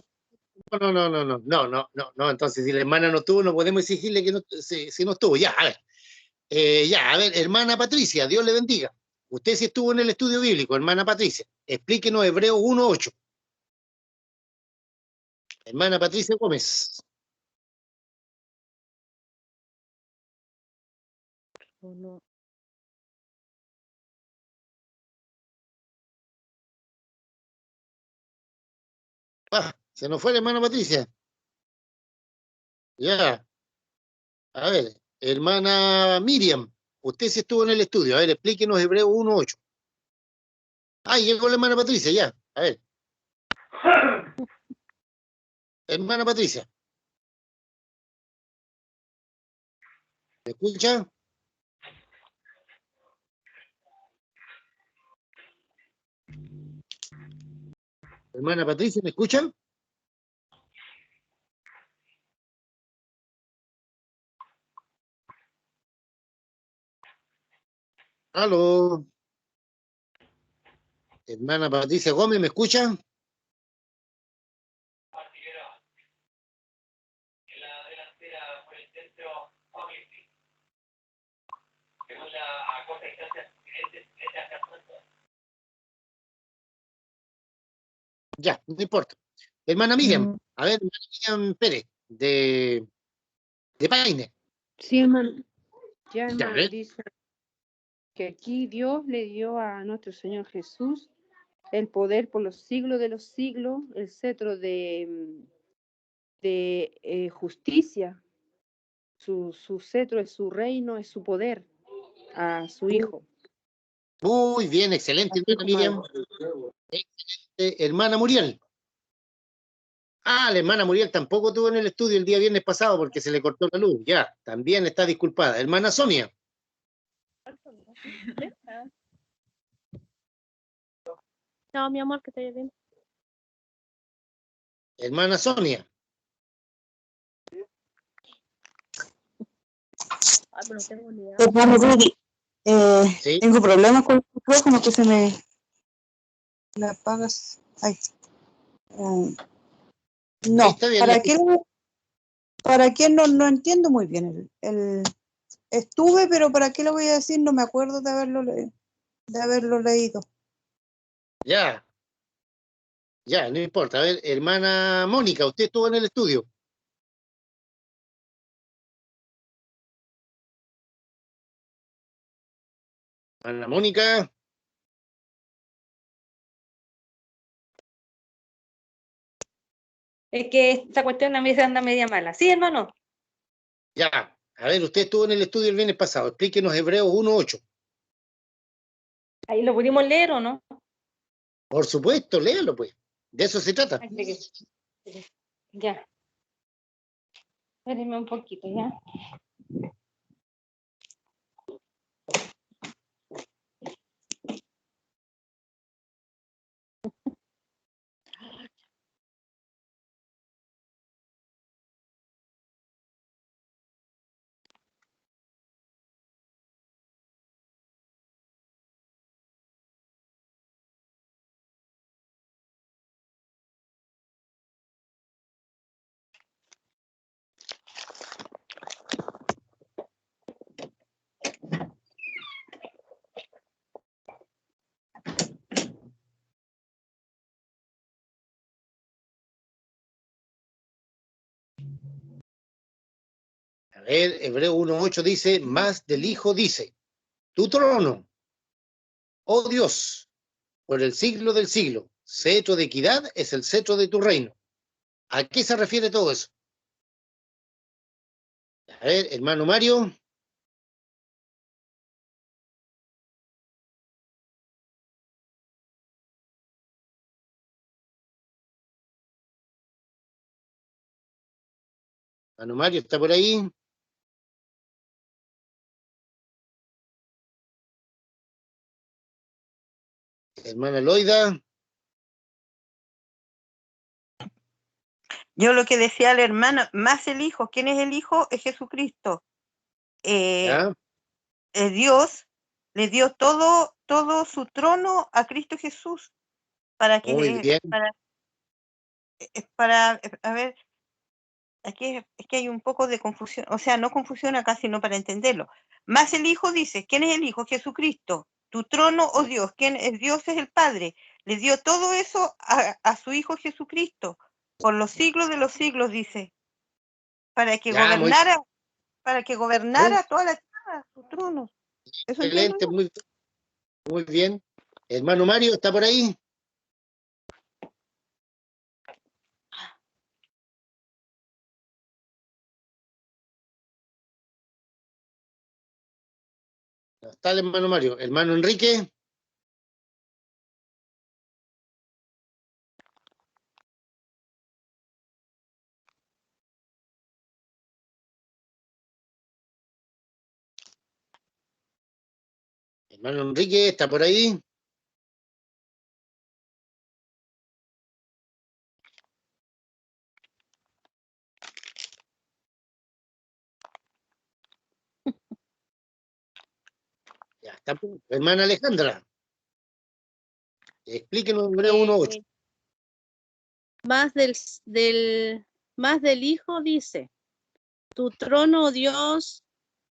Entonces, si la hermana no estuvo, no podemos exigirle que no, si no estuvo. Ya, a ver. Hermana Patricia, Dios le bendiga. Usted sí estuvo en el estudio bíblico, hermana Patricia. Explíquenos Hebreos 1.8. Hermana Patricia Gómez. No. Se nos fue la hermana Patricia. Ya. A ver, hermana Miriam, usted sí estuvo en el estudio. A ver, explíquenos Hebreos 1.8. Llegó la hermana Patricia, ya. A ver. Hermana Patricia. ¿Me escucha? Hermana Patricia, ¿me escuchan? Aló. Hermana Patricia Gómez, ¿me escucha? Ya, no importa. Hermana Miriam, a ver, Miriam Pérez, de Paine. Sí, hermano. Ya, Ya, hermano, dice que aquí Dios le dio a nuestro Señor Jesús el poder por los siglos de los siglos, el cetro de justicia. Su cetro es su reino, es su poder a su hijo. Muy bien, excelente, Así hermana como Miriam. Hermana Muriel. Ah, la hermana Muriel tampoco estuvo en el estudio el día viernes pasado porque se le cortó la luz. Ya, también está disculpada. Hermana Sonia. No, mi amor, que te bien. Hermana Sonia. Ay, pero no tengo ni idea. Hermano Rudy, Sí. tengo problemas con el micrófono que se me la apagas. Ay. Ahí No, está bien. ¿para qué? No entiendo muy bien. Estuve, pero ¿para qué lo voy a decir? No me acuerdo de haberlo leído. Ya, ya, no importa. A ver, hermana Mónica, usted estuvo en el estudio. Hermana Mónica. Es que esta cuestión a mí se anda media mala. Sí, hermano. Ya. A ver, usted estuvo en el estudio el viernes pasado. Explíquenos Hebreos 1:8. Ahí lo pudimos leer, ¿o no? Por supuesto, léalo, pues. De eso se trata. Ya. Espérenme un poquito, ya. A ver, Hebreos 1:8 dice, más del Hijo dice, tu trono, oh Dios, por el siglo del siglo, cetro de equidad es el cetro de tu reino. ¿A qué se refiere todo eso? A ver, hermano Mario. Hermano Mario, ¿está por ahí? Hermana Loida. Yo lo que decía el hermano, más el Hijo, ¿quién es el Hijo? Es Jesucristo. ¿Ya? Dios le dio todo su trono a Cristo Jesús para Muy que, bien. a ver, aquí es que hay un poco de confusión, o sea, no confusión acá, sino para entenderlo. Más el Hijo dice, ¿quién es el Hijo? Jesucristo. Tu trono, oh Dios, ¿quién es Dios? Es el Padre. Le dio todo eso a su Hijo Jesucristo, por los siglos de los siglos, dice, para que Ya, muy, gobernara toda la tierra, su trono. Eso entiendo excelente, yo. muy bien. Hermano Mario, ¿está por ahí? No está el hermano Mario. Hermano Enrique. Hermano Enrique, ¿está por ahí? Ya. tampoco. Hermana Alejandra, explíquenos Hebreo 1:8. Más del Hijo dice, tu trono, oh Dios,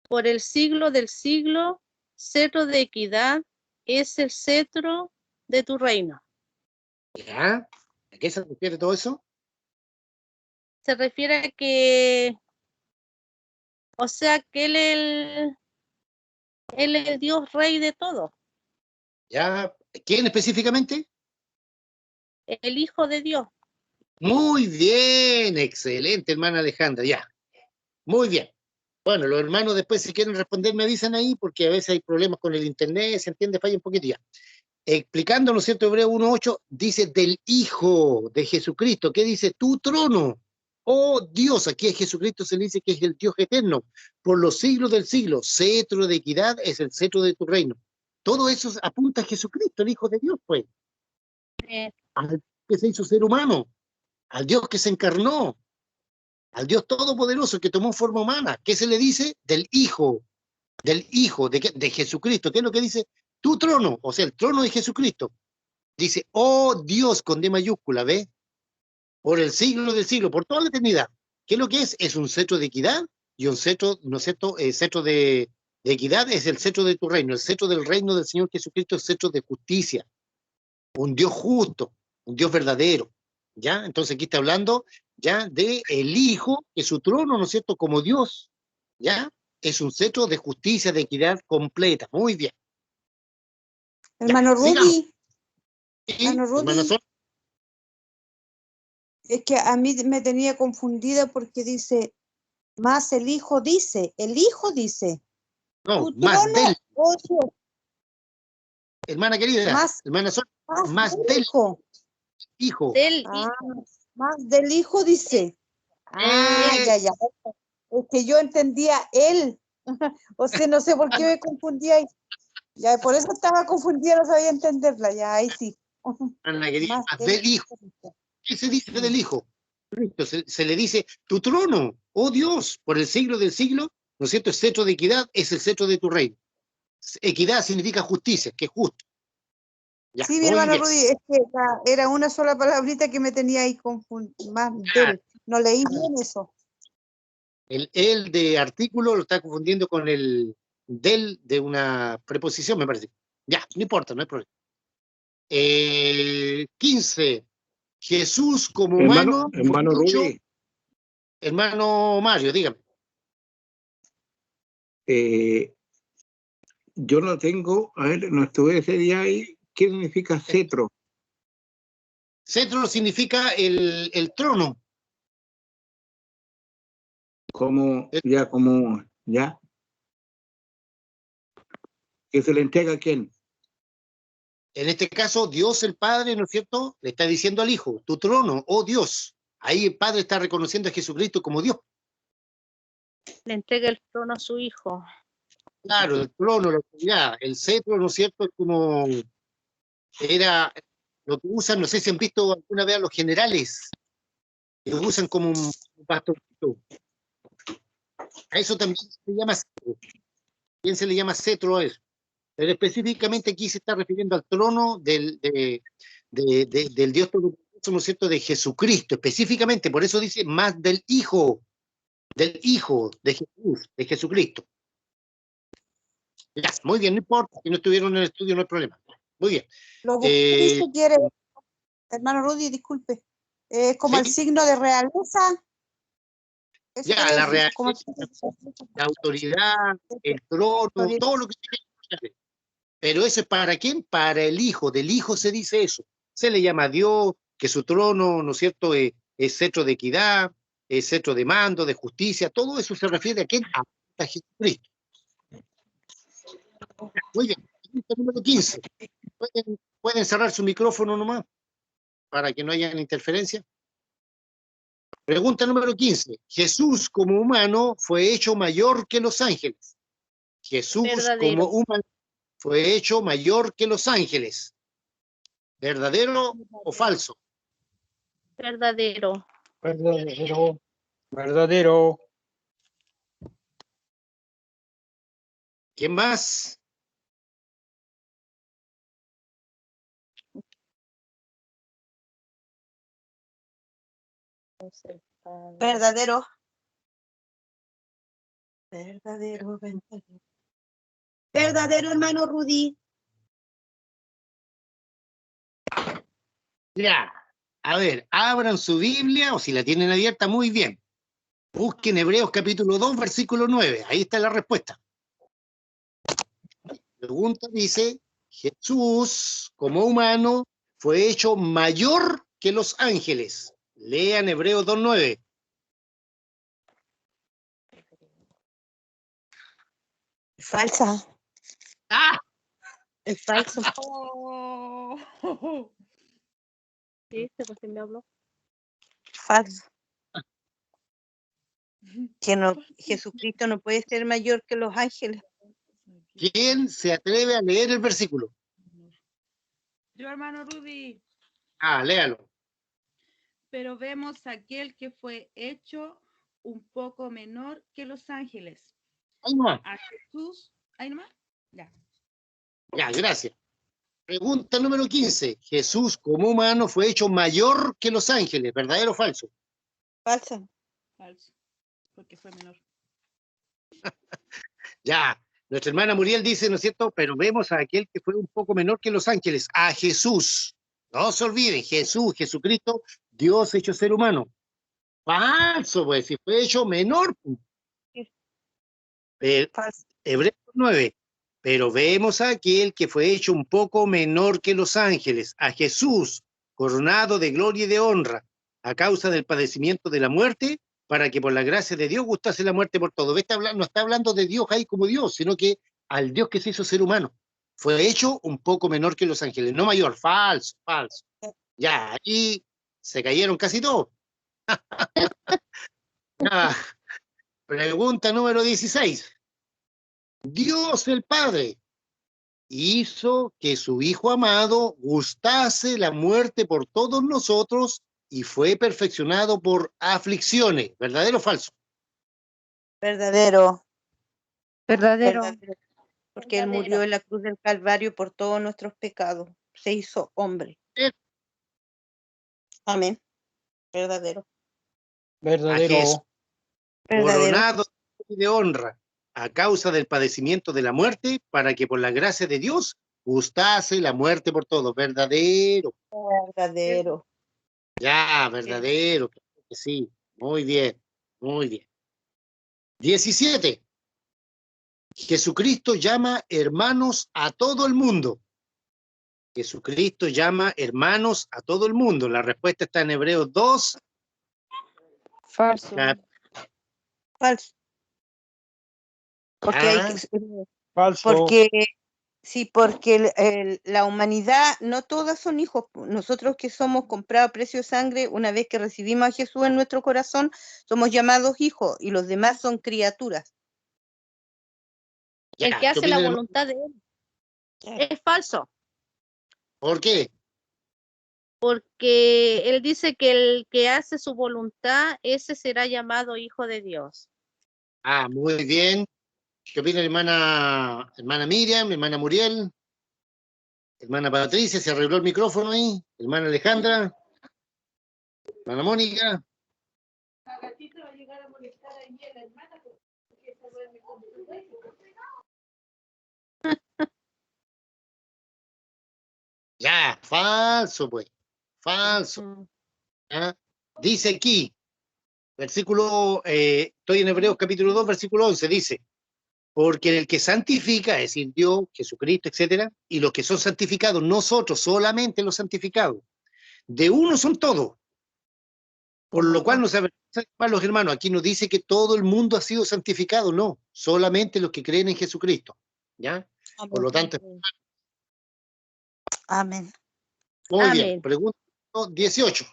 por el siglo del siglo, cetro de equidad es el cetro de tu reino. ¿Ya? ¿A qué se refiere todo eso? Se refiere a que, o sea, que Él es el Dios rey de todo, ¿Ya? ¿Quién específicamente? el Hijo de Dios. Muy bien, excelente, hermana Alejandra, ya. Muy bien. Bueno, los hermanos después si quieren responder me avisan ahí porque a veces hay problemas con el internet, se entiende, falla un poquito ya. Explicando, ¿no es cierto? Hebreo 1:8 dice del Hijo de Jesucristo. ¿Qué dice? Tu trono. Oh Dios, aquí a Jesucristo se le dice que es el Dios eterno. Por los siglos del siglo, cetro de equidad es el cetro de tu reino. Todo eso apunta a Jesucristo, el Hijo de Dios, pues. Al que se hizo ser humano, al Dios que se encarnó, al Dios todopoderoso que tomó forma humana. ¿Qué se le dice? Del Hijo, de Jesucristo. ¿Qué es lo que dice? Tu trono, o sea, el trono de Jesucristo. Dice, oh Dios, con D mayúscula, ¿ve? Por el siglo del siglo, por toda la eternidad. ¿Qué es lo que es? Es un cetro de equidad y un cetro, ¿no es cierto? El cetro de equidad es el cetro de tu reino. El cetro del reino del Señor Jesucristo es cetro de justicia. Un Dios justo, un Dios verdadero. ¿Ya? Entonces aquí está hablando ya de el Hijo, que su trono, ¿no es cierto? Como Dios, ¿ya? Es un cetro de justicia, de equidad completa. Muy bien. Hermano Sigamos. Rudy, Sí, hermano hermana Rudy, Sol. es que a mí me tenía confundida porque dice, más el Hijo dice, No, tu más trono, del, oh Dios, hermana querida, más, hermana Sol, más más del del Hijo. Hijo. Del Ah, Hijo. más del Hijo dice. Ah, Eh, ya. Es que yo entendía él. O sea, no sé por qué me confundía ahí. Ya, por eso estaba confundida, no sabía entenderla. Ya, ahí sí. hermana querida, Más más del del Hijo. Hijo. ¿Qué se dice del Hijo? Cristo, se le dice, tu trono, oh Dios, por el siglo del siglo, ¿no es cierto? El cetro de equidad es el cetro de tu reino. Equidad significa justicia, que es justo. Ya, Sí, mi muy hermano bien. Rudy, es que era una sola palabrita que me tenía ahí confundida. Más del. No leí bien eso. El de artículo lo está confundiendo con el del de una preposición, me parece. Ya, no importa, no hay problema. 15. Jesús como humano. Hermano Dicho, Rudy, hermano Mario, dígame. yo no tengo, a ver, no estuve ese día ahí, ¿qué significa cetro? Cetro significa el trono. Como, ya, que se le entrega a quién. En este caso, Dios el Padre, ¿no es cierto? Le está diciendo al Hijo, tu trono, oh Dios. Ahí el Padre está reconociendo a Jesucristo como Dios. Le entrega el trono a su Hijo. Claro, el trono, la autoridad, el cetro, ¿no es cierto? Es como era lo que usan, no sé si han visto alguna vez a los generales, que lo usan como un pastorcito. A eso también se le llama cetro. ¿Quién se le llama cetro a eso? Pero específicamente aquí se está refiriendo al trono del Dios Todopoderoso, ¿no es cierto?, de Jesucristo, específicamente, por eso dice más del Hijo de Jesús, de Jesucristo. Ya, muy bien, no importa, si no estuvieron en el estudio no hay problema. Muy bien. Lo que usted dice quiere, hermano Rudy, disculpe, es como el Sí, signo de realeza. Eso ya, quiere la decir, realidad, como la autoridad, el trono, todo lo que se quiere. Pero eso es para quién? Para el Hijo. Del Hijo se dice eso. Se le llama a Dios, que su trono, ¿no es cierto?, es cetro de equidad, es cetro de mando, de justicia. Todo eso se refiere a quién? A Jesucristo. Muy bien. Pregunta número 15. ¿Pueden cerrar su micrófono nomás para que no haya interferencia? Pregunta número 15. Jesús como humano fue hecho mayor que los ángeles. Jesús Verdadero. como humano fue hecho mayor que los ángeles. ¿Verdadero o falso? Verdadero. Verdadero. Verdadero. ¿Quién más? Es el Padre. Verdadero. Verdadero, verdadero. Verdadero, hermano Rudy. Ya. A ver, abran su Biblia o si la tienen abierta, muy bien. Busquen Hebreos capítulo 2, versículo 9. Ahí está la respuesta. La pregunta dice, Jesús, como humano, fue hecho mayor que los ángeles. Lean Hebreos 2:9. Falsa. ¡Ah! Es falso. ¿Sí? ¿Por qué me habló? Falso. Que no, Jesucristo no puede ser mayor que los ángeles. ¿Quién se atreve a leer el versículo? Yo, hermano Rudy, Ah, léalo. pero vemos a aquel que fue hecho un poco menor que los ángeles. Ahí nomás. A Jesús, ahí nomás, ya. Ya, gracias. Pregunta número 15. Jesús, como humano, fue hecho mayor que los ángeles. ¿Verdadero o falso? Falso. Falso, porque fue menor. Ya. Nuestra hermana Muriel dice, ¿no es cierto? Pero vemos a aquel que fue un poco menor que los ángeles, a Jesús. No se olviden, Jesús, Jesucristo, Dios hecho ser humano. Falso, pues, si fue hecho menor. Falso. Hebreos 9. Pero vemos a aquel que fue hecho un poco menor que los ángeles, a Jesús, coronado de gloria y de honra, a causa del padecimiento de la muerte, para que por la gracia de Dios gustase la muerte por todo. No está hablando de Dios ahí como Dios, sino que al Dios que se hizo ser humano. Fue hecho un poco menor que los ángeles, no mayor. Falso, falso. Ya, ahí se cayeron casi todos. Ya. Pregunta número 16. Dios el Padre hizo que su Hijo amado gustase la muerte por todos nosotros y fue perfeccionado por aflicciones. ¿Verdadero o falso? Verdadero. Verdadero. Verdadero. Porque Él murió en la cruz del Calvario por todos nuestros pecados. Se hizo hombre. Amén. Verdadero. A Jesús, Verdadero. Verdadero. coronado de honra a causa del padecimiento de la muerte, para que por la gracia de Dios gustase la muerte por todos. ¿Verdadero? Verdadero. Ya, verdadero. Claro que sí. Muy bien, muy bien. 17. Jesucristo llama hermanos a todo el mundo. Jesucristo llama hermanos a todo el mundo. La respuesta está en Hebreos 2. Falso. Falso. Porque hay Ah, que, Falso. porque sí, porque la humanidad, no todas son hijos. Nosotros que somos comprados a precio de sangre, una vez que recibimos a Jesús en nuestro corazón, somos llamados hijos y los demás son criaturas. El ya, que hace ¿qué la opina el hermano? voluntad de él. Es falso, ¿Por qué? porque él dice que el que hace su voluntad, ese será llamado hijo de Dios. Ah, muy bien. ¿Qué opina la hermana Miriam, hermana Muriel? Hermana Patricia, ¿se arregló el micrófono ahí? Hermana Alejandra. Hermana Mónica. Ya, falso, pues. Falso. Mm. ¿Ah? Dice aquí, versículo, estoy en Hebreos capítulo 2, versículo 11, dice, porque el que santifica, es decir, Dios, Jesucristo, etcétera, y los que son santificados, nosotros, solamente los santificados, de uno son todos. Por lo cual no se avergüenza de los hermanos. Aquí nos dice que todo el mundo ha sido santificado, no, solamente los que creen en Jesucristo. ¿Ya? Por lo tanto, Amén. muy bien. Amén. Pregunta 18.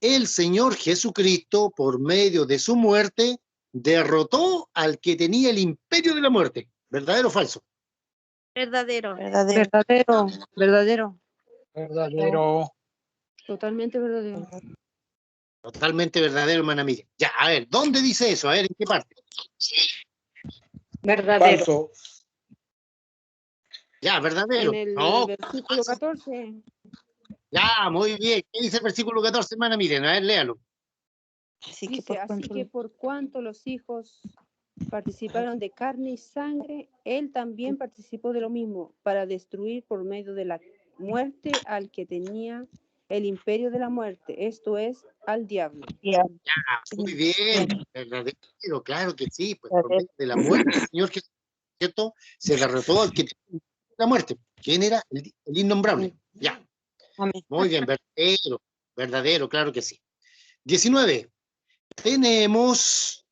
El Señor Jesucristo, por medio de su muerte, derrotó al que tenía el imperio de la muerte. ¿Verdadero o falso? Verdadero. Verdadero. Verdadero. Verdadero. Verdadero. Totalmente verdadero. Totalmente verdadero, hermana Miriam. Ya, a ver, ¿dónde dice eso? A ver, ¿en qué parte? Verdadero. Falso. Ya, verdadero. En el No, versículo 14. Ya, muy bien. ¿Qué dice el versículo 14, hermana Miriam? A ver, léalo. Así que Dice, por así cuanto que por cuanto los hijos participaron de carne y sangre, él también participó de lo mismo, para destruir por medio de la muerte al que tenía el imperio de la muerte, esto es, al diablo. Muy bien, verdadero, claro que sí, pues por medio de la muerte del Señor Jesús, ¿cierto? Se derrotó al que tenía la muerte. ¿Quién era? El innombrable. Ya, Amén. muy bien, verdadero, verdadero, claro que sí. 19. Tenemos,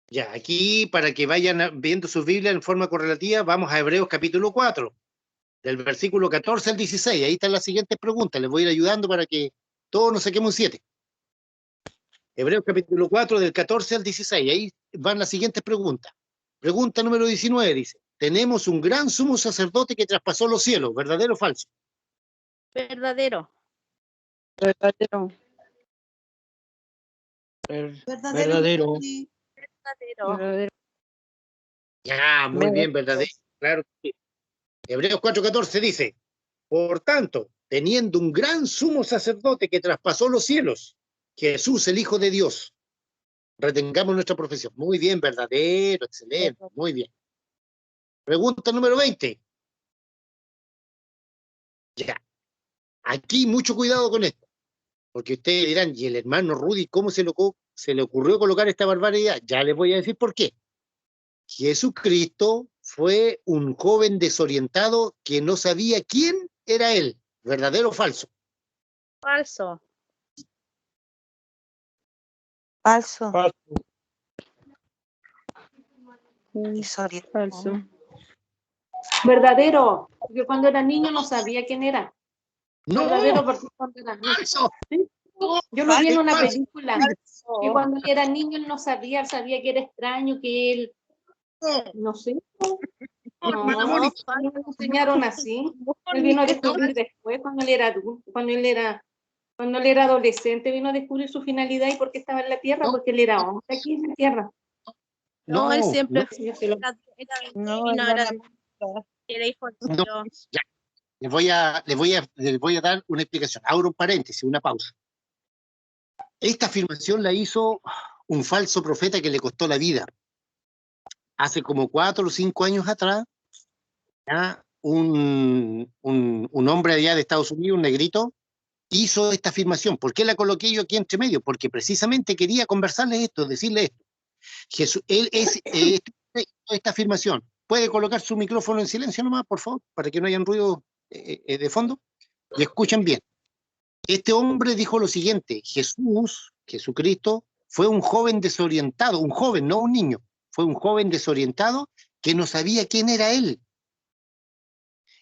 ya, aquí para que vayan viendo sus Biblias en forma correlativa, vamos a Hebreos capítulo 4, del versículo 14 al 16. Ahí están las siguientes preguntas. Les voy a ir ayudando para que todos nos saquemos un 7. Hebreos capítulo 4, del 14 al 16. Ahí van las siguientes preguntas. Pregunta número 19 dice, tenemos un gran sumo sacerdote que traspasó los cielos, ¿verdadero o falso? Verdadero. Verdadero. Verdadero. Sí. Verdadero. Verdadero. Ya, muy bien, verdadero. Claro que sí. Hebreos 4:14 dice, por tanto, teniendo un gran sumo sacerdote que traspasó los cielos, Jesús, el Hijo de Dios, retengamos nuestra profesión. Muy bien, verdadero, excelente, muy bien. Pregunta número 20. Ya, aquí mucho cuidado con esto, porque ustedes dirán, ¿y el hermano Rudy cómo se le ocurrió colocar esta barbaridad? Ya les voy a decir por qué. Jesucristo fue un joven desorientado que no sabía quién era él, ¿verdadero o falso? Falso. Falso. Falso. Desorientado. Falso. Verdadero, porque cuando era niño no sabía quién era. ¡No! Verdadero, porque cuando era niño. ¡Falso! ¿Sí? Yo lo vi en una Falso. película, que cuando él era niño él no sabía, él sabía que era extraño, que él, no sé, Hermana no, Mónica. a mí me enseñaron así. Él vino a descubrir después, cuando él era adulto, cuando él era adolescente, vino a descubrir su finalidad y por qué estaba en la tierra, No. porque él era hombre aquí en la tierra. No, él siempre no, Sí, yo te lo- No, vino, hermana, era hijo de no. Dios. Ya. Les voy a dar una explicación. Abro un paréntesis, una pausa. Esta afirmación la hizo un falso profeta que le costó la vida. Hace como 4 o 5 años atrás, ya, un hombre allá de Estados Unidos, un negrito, hizo esta afirmación. ¿Por qué la coloqué yo aquí entre medio? Porque precisamente quería conversarles esto, decirles esto. Él es esta afirmación. ¿Puede colocar su micrófono en silencio nomás, por favor, para que no haya un ruido de fondo? Y escuchen bien. Este hombre dijo lo siguiente: Jesucristo, fue un joven desorientado, un joven, no un niño, fue un joven desorientado que no sabía quién era él.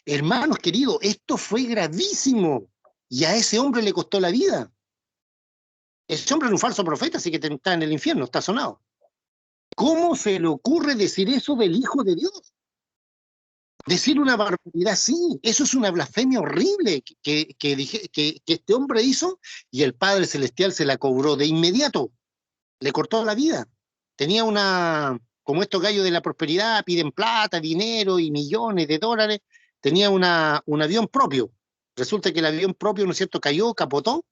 Hermanos queridos, esto fue gravísimo y a ese hombre le costó la vida. Ese hombre era un falso profeta, así que está en el infierno, está sonado. ¿Cómo se le ocurre decir eso del Hijo de Dios? Decir una barbaridad así, eso es una blasfemia horrible que este hombre hizo, y el Padre Celestial se la cobró de inmediato, le cortó la vida. Tenía como estos gallos de la prosperidad, piden plata, dinero y millones de dólares, tenía un avión propio. Resulta que el avión propio, ¿no es cierto?, cayó, capotó,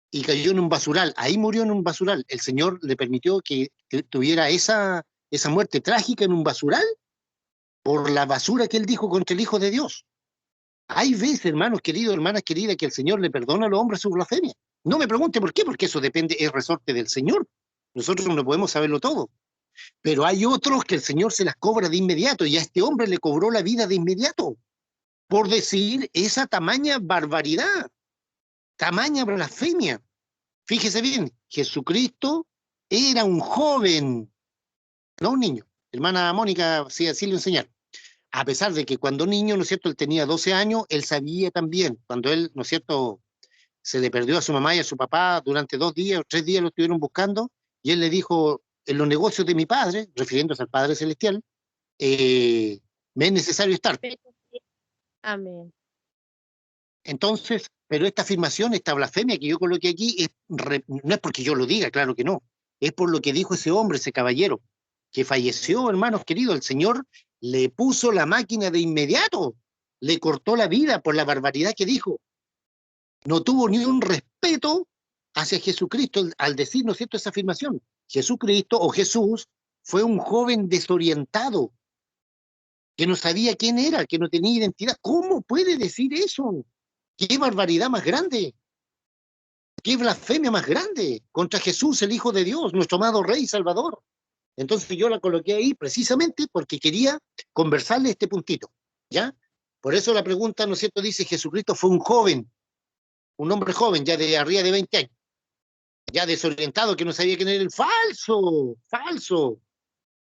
y cayó en un basural. Ahí murió en un basural. El Señor le permitió que tuviera esa muerte trágica en un basural por la basura que él dijo contra el Hijo de Dios. Hay veces, hermanos queridos, hermanas queridas, que el Señor le perdona a los hombres su blasfemia. No me pregunte por qué, porque eso depende, es resorte del Señor. Nosotros no podemos saberlo todo. Pero hay otros que el Señor se las cobra de inmediato, y a este hombre le cobró la vida de inmediato por decir esa tamaña barbaridad, tamaña blasfemia. Fíjese bien, Jesucristo era un joven, no un niño. Hermana Mónica, sí, así le enseñaron. A pesar de que cuando niño, ¿no es cierto?, él tenía 12 años, él sabía también, cuando él, ¿no es cierto?, se le perdió a su mamá y a su papá durante 2 días o 3 días, lo estuvieron buscando, y él le dijo, en los negocios de mi padre, refiriéndose al Padre Celestial, me es necesario estar. Amén. Entonces, pero esta afirmación, esta blasfemia que yo coloqué aquí, no es porque yo lo diga, claro que no, es por lo que dijo ese hombre, ese caballero, que falleció, hermanos queridos. El Señor le puso la máquina de inmediato, le cortó la vida por la barbaridad que dijo. no tuvo ni un respeto hacia Jesucristo al decir, ¿no es cierto?, esa afirmación. Jesucristo o Jesús fue un joven desorientado, que no sabía quién era, que no tenía identidad. ¿Cómo puede decir eso? ¡Qué barbaridad más grande! ¡Qué blasfemia más grande! Contra Jesús, el Hijo de Dios, nuestro amado Rey y Salvador. Entonces yo la coloqué ahí precisamente porque quería conversarle este puntito, ¿ya? Por eso la pregunta, ¿no es cierto?, dice, Jesucristo fue un joven, un hombre joven, ya de arriba de 20 años, ya desorientado, que no sabía quién era el falso, falso,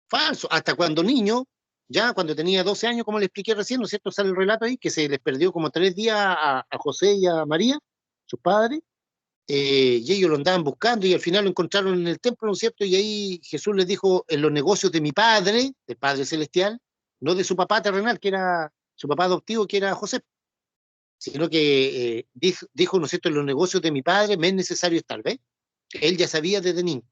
falso. Hasta cuando niño, ya cuando tenía 12 años, como le expliqué recién, ¿no es cierto?, sale el relato ahí, que se les perdió como 3 días a José y a María, sus padres, y ellos lo andaban buscando y al final lo encontraron en el templo, ¿no es cierto? Y ahí Jesús les dijo, en los negocios de mi Padre, del Padre Celestial, no de su papá terrenal, que era su papá adoptivo, que era José, sino que dijo, ¿no es cierto?, en los negocios de mi Padre me es necesario estar, ¿ves? Él ya sabía desde niño.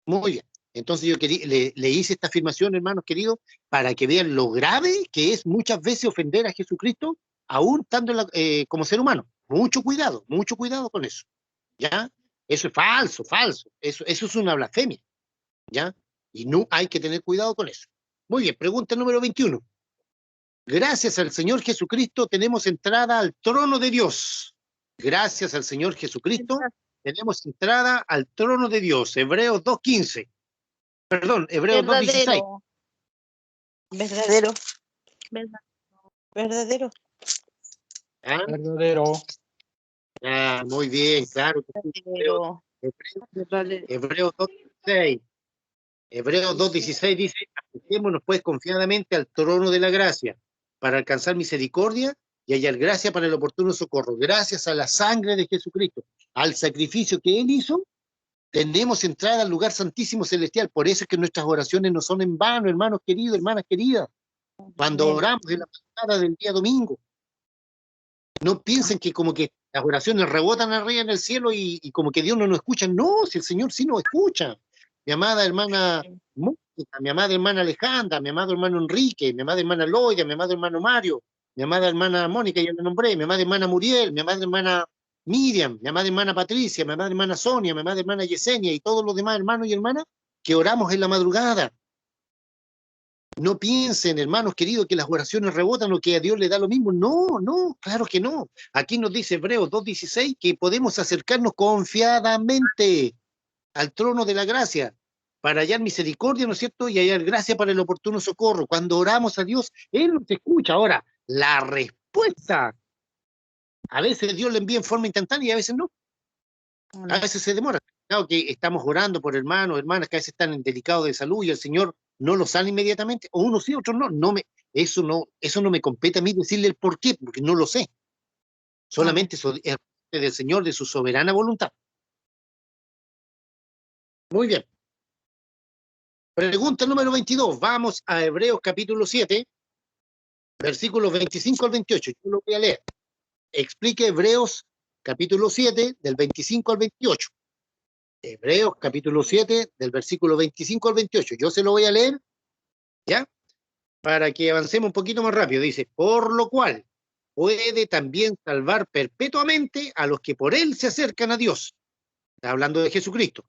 Muy bien. Entonces yo le hice esta afirmación, hermanos queridos, para que vean lo grave que es muchas veces ofender a Jesucristo, aún estando como ser humano. Mucho cuidado con eso. ¿Ya? Eso es falso, falso. Eso es una blasfemia. ¿Ya? Y no hay que tener cuidado con eso. Muy bien, pregunta número 21. Gracias al Señor Jesucristo tenemos entrada al trono de Dios. Gracias al Señor Jesucristo tenemos entrada al trono de Dios. Hebreos 2:15. Perdón, Hebreos 2:16. Verdadero. ¿Verdad? Verdadero. ¿Ah? Verdadero. Ah, muy bien, claro. Verdadero. Hebreos 2:16. Hebreos 2:16 dice, acerquémonos pues confiadamente al trono de la gracia para alcanzar misericordia y hallar gracia para el oportuno socorro. Gracias a la sangre de Jesucristo, al sacrificio que Él hizo, tenemos entrada al lugar santísimo celestial. Por eso es que nuestras oraciones no son en vano, hermanos queridos, hermanas queridas. Cuando oramos en la madrugada del día domingo, no piensen que como que las oraciones rebotan arriba en el cielo y como que Dios no nos escucha. No, si el Señor sí nos escucha. Mi amada hermana Mónica, mi amada hermana Alejandra, mi amado hermano Enrique, mi amada hermana Loida, mi amado hermano Mario, mi amada hermana Mónica, ya la nombré, mi amada hermana Muriel, mi amada hermana Miriam, mi amada hermana Patricia, mi amada hermana Sonia, mi amada hermana Yesenia y todos los demás hermanos y hermanas que oramos en la madrugada. No piensen, hermanos queridos, que las oraciones rebotan o que a Dios le da lo mismo. No, no, claro que no. Aquí nos dice Hebreos 2:16 que podemos acercarnos confiadamente al trono de la gracia para hallar misericordia, ¿no es cierto? Y hallar gracia para el oportuno socorro. Cuando oramos a Dios, Él nos escucha. Ahora, la respuesta, a veces Dios le envía en forma instantánea y a veces no. A veces se demora. Claro que estamos orando por hermanos, hermanas que a veces están delicados de salud y el Señor no los sana inmediatamente, o unos sí, otros no. Eso no me compete a mí decirle el por qué, porque no lo sé. Solamente eso es del Señor, de su soberana voluntad. Muy bien. Pregunta número 22. Vamos a Hebreos capítulo 7, versículos 25 al 28. Yo lo voy a leer. Explique Hebreos capítulo 7, del 25 al 28. Hebreos capítulo 7, del versículo 25 al 28. Yo se lo voy a leer, ¿ya? Para que avancemos un poquito más rápido. Dice, por lo cual puede también salvar perpetuamente a los que por él se acercan a Dios. Está hablando de Jesucristo.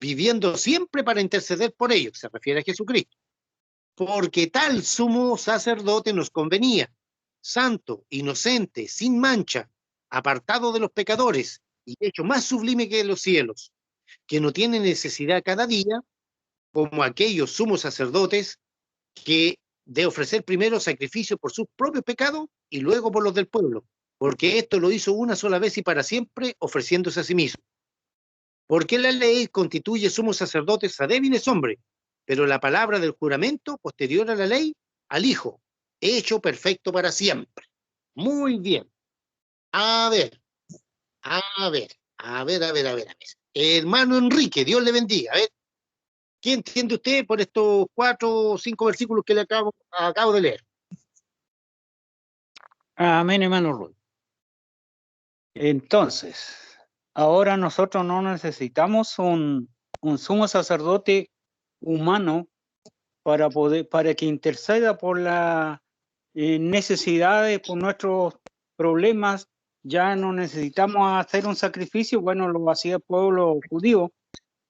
Viviendo siempre para interceder por ellos. Se refiere a Jesucristo. Porque tal sumo sacerdote nos convenía. Santo, inocente, sin mancha, apartado de los pecadores y hecho más sublime que los cielos, que no tiene necesidad cada día, como aquellos sumos sacerdotes, que de ofrecer primero sacrificio por sus propios pecados y luego por los del pueblo, porque esto lo hizo una sola vez y para siempre, ofreciéndose a sí mismo. Porque la ley constituye sumos sacerdotes a débiles hombres, pero la palabra del juramento, posterior a la ley, al Hijo, hecho perfecto para siempre. Muy bien. A ver. Hermano Enrique, Dios le bendiga. A ver, ¿qué entiende usted por estos 4 o 5 versículos que le acabo de leer? Amén, hermano Ruth. Entonces, ahora nosotros no necesitamos un sumo sacerdote humano para que interceda por las necesidades, por nuestros problemas ya no necesitamos hacer un sacrificio, bueno, lo hacía el pueblo judío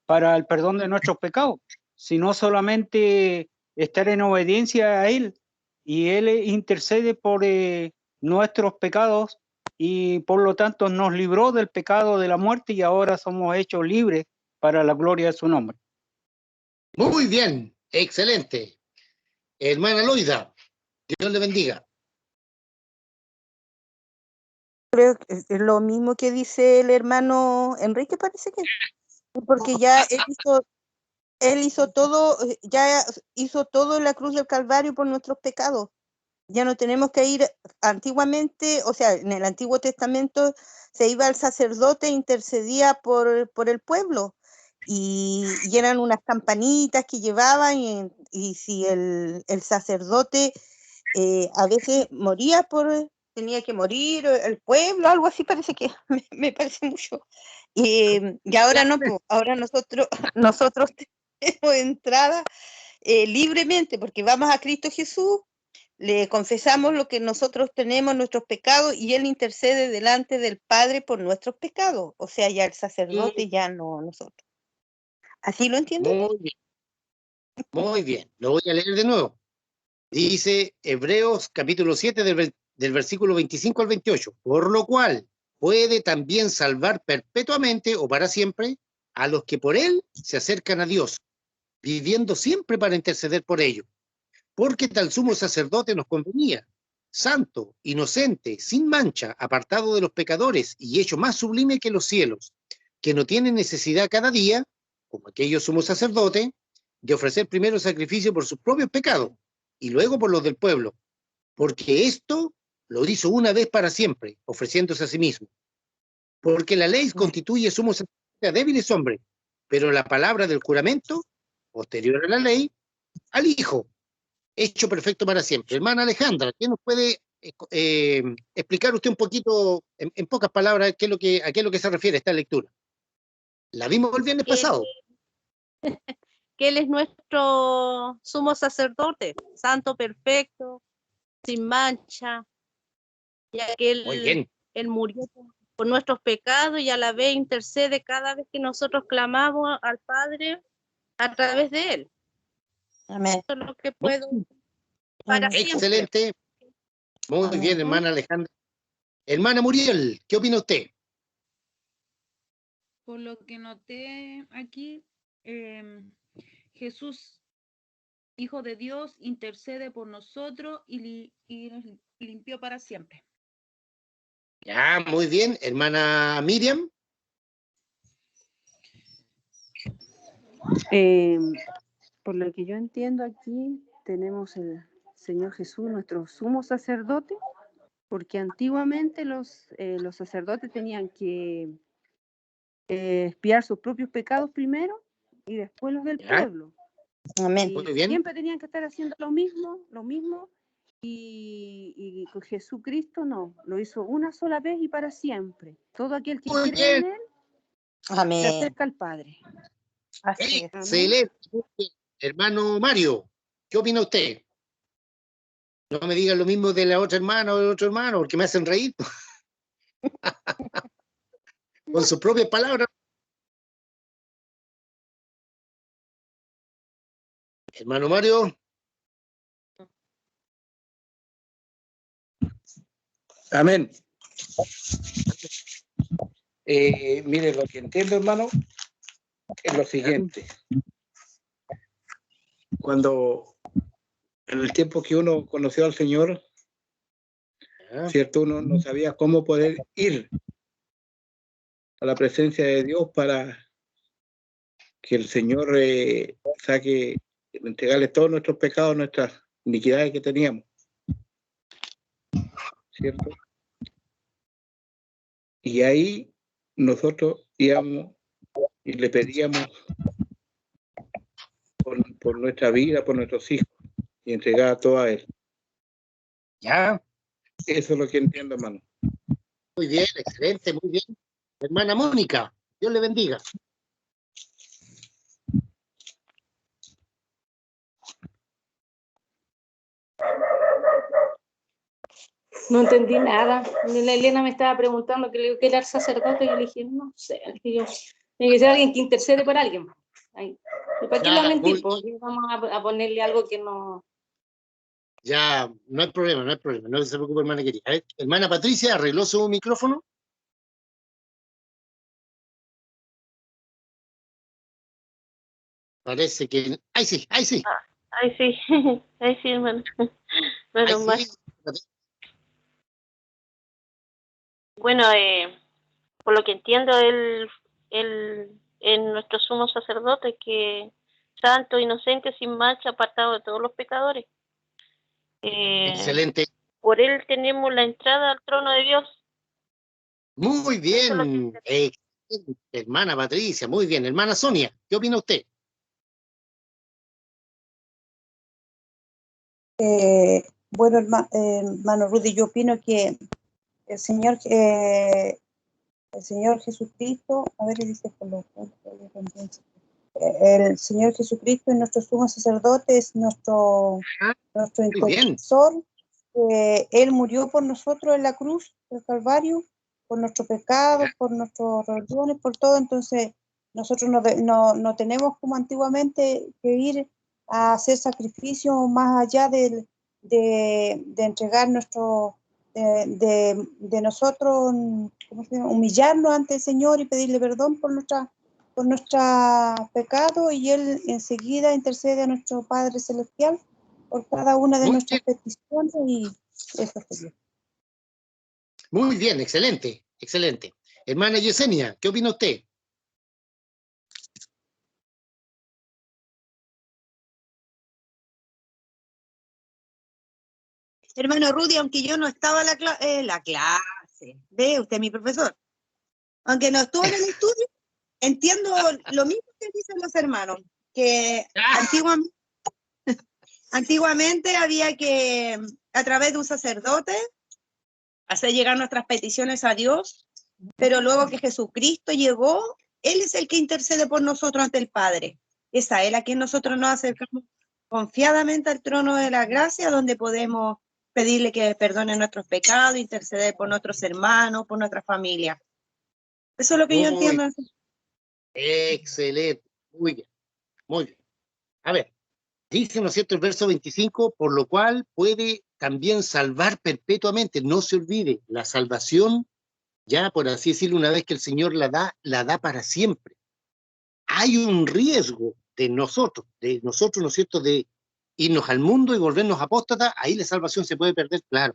para el perdón de nuestros pecados, sino solamente estar en obediencia a Él, y Él intercede por nuestros pecados, y por lo tanto nos libró del pecado de la muerte, y ahora somos hechos libres para la gloria de su nombre. Muy bien, excelente. Hermana Loida, Dios le bendiga. Creo que es lo mismo que dice el hermano Enrique, parece que, porque ya él hizo todo, ya hizo todo en la cruz del Calvario por nuestros pecados. Ya no tenemos que ir antiguamente, o sea, en el Antiguo Testamento se iba al sacerdote e intercedía por el pueblo, y eran unas campanitas que llevaban, y si el sacerdote a veces moría tenía que morir el pueblo, algo así parece que, me parece mucho. Y ahora no, pues, ahora nosotros tenemos entrada libremente, porque vamos a Cristo Jesús, le confesamos lo que nosotros tenemos, nuestros pecados, y Él intercede delante del Padre por nuestros pecados. O sea, ya el sacerdote, ya no nosotros. ¿Así lo entienden? Muy bien. Muy bien. Lo voy a leer de nuevo. Dice Hebreos capítulo 7 del versículo 25 al 28. Por lo cual puede también salvar perpetuamente o para siempre a los que por Él se acercan a Dios, viviendo siempre para interceder por ellos. Porque tal sumo sacerdote nos convenía, santo, inocente, sin mancha, apartado de los pecadores y hecho más sublime que los cielos, que no tiene necesidad cada día, como aquellos sumos sacerdotes, de ofrecer primero sacrificio por sus propios pecados y luego por los del pueblo, porque esto lo hizo una vez para siempre, ofreciéndose a sí mismo. Porque la ley constituye sumo sacerdote a débiles hombres, pero la palabra del juramento, posterior a la ley, al Hijo, hecho perfecto para siempre. Hermana Alejandra, ¿qué nos puede explicar usted un poquito, en pocas palabras, a qué es lo que se refiere esta lectura? La vimos el viernes pasado. Que Él es nuestro sumo sacerdote, santo, perfecto, sin mancha, ya que Muy bien. Él murió por nuestros pecados y a la vez intercede cada vez que nosotros clamamos al Padre a través de Él. Amén. Eso es lo que puedo para siempre. Excelente. Muy Amén. bien, hermana Alejandra. Hermana Muriel, ¿qué opina usted? Por lo que noté aquí, Jesús, Hijo de Dios, intercede por nosotros y nos limpió para siempre. Ya, muy bien. Hermana Miriam. Por lo que yo entiendo aquí, tenemos el Señor Jesús, nuestro sumo sacerdote, porque antiguamente los sacerdotes tenían que expiar sus propios pecados primero y después los del pueblo. Amén. Y Muy bien. siempre tenían que estar haciendo lo mismo, y con Jesucristo no, lo hizo una sola vez y para siempre. Todo aquel que Muy cree bien. en Él se Amén. acerca al Padre. Así es. Excelente. Hermano Mario, ¿qué opina usted? No me digan lo mismo de la otra hermana o del otro hermano, porque me hacen reír. Con sus propias palabras. Hermano Mario. Amén. Mire, lo que entiendo, hermano, es lo siguiente. Cuando en el tiempo que uno conoció al Señor, ¿cierto? Uno no sabía cómo poder ir a la presencia de Dios para que el Señor entregarle todos nuestros pecados, nuestras iniquidades que teníamos, ¿cierto? Y ahí nosotros íbamos y le pedíamos por nuestra vida, por nuestros hijos, y entregaba todo a Él. Ya. Eso es lo que entiendo, hermano. Muy bien, excelente, muy bien. Hermana Mónica, Dios le bendiga. No entendí nada. La Elena me estaba preguntando que le era el sacerdote y yo le dije, no sé, le dije yo, tiene que ser alguien que intercede por alguien. Ay, ¿y para qué le va a mentir? Porque vamos a ponerle algo que no... Ya, no hay problema, no hay problema. No se preocupe, hermana querida. A ver, hermana Patricia, ¿arregló su micrófono? Parece que... ¡Ay, sí! ¡Ay, sí! Ay, sí, ay, sí, hermano. Menos mal. Sí. Bueno, por lo que entiendo, él es nuestro sumo sacerdote, que santo, inocente, sin mancha, apartado de todos los pecadores. Excelente. Por él tenemos la entrada al trono de Dios. Muy bien. Hermana Patricia, muy bien. Hermana Sonia, ¿qué opina usted? Bueno, hermano Rudy, yo opino que el Señor Jesucristo, a ver, dice el Señor Jesucristo es nuestro sumo sacerdote, es nuestro intercesor. Él murió por nosotros en la cruz del Calvario, por nuestros pecados, por nuestras rebeliones, por todo. Entonces, nosotros no tenemos como antiguamente que ir a hacer sacrificios más allá de entregar de nosotros, ¿cómo se llama? Humillarnos ante el Señor y pedirle perdón por nuestra pecado, y Él enseguida intercede a nuestro Padre Celestial por cada una de nuestras peticiones, y eso sería. Muy bien, excelente, excelente. Hermana Yesenia, ¿qué opina usted? Hermano Rudy, aunque yo no estaba en la clase, ve usted, mi profesor, aunque no estuve en el estudio, entiendo lo mismo que dicen los hermanos, que antiguamente había que, a través de un sacerdote, hacer llegar nuestras peticiones a Dios, pero luego que Jesucristo llegó, Él es el que intercede por nosotros ante el Padre. Es a Él a quien nosotros nos acercamos confiadamente al trono de la gracia, donde podemos pedirle que perdone nuestros pecados, interceder por nuestros hermanos, por nuestra familia. Eso es lo que yo entiendo. Excelente, muy bien, muy bien. A ver, dice, ¿no es cierto?, el verso 25, por lo cual puede también salvar perpetuamente. No se olvide, la salvación, ya por así decirlo, una vez que el Señor la da para siempre. Hay un riesgo de nosotros, ¿no es cierto?, de irnos al mundo y volvernos apóstatas. Ahí la salvación se puede perder, claro.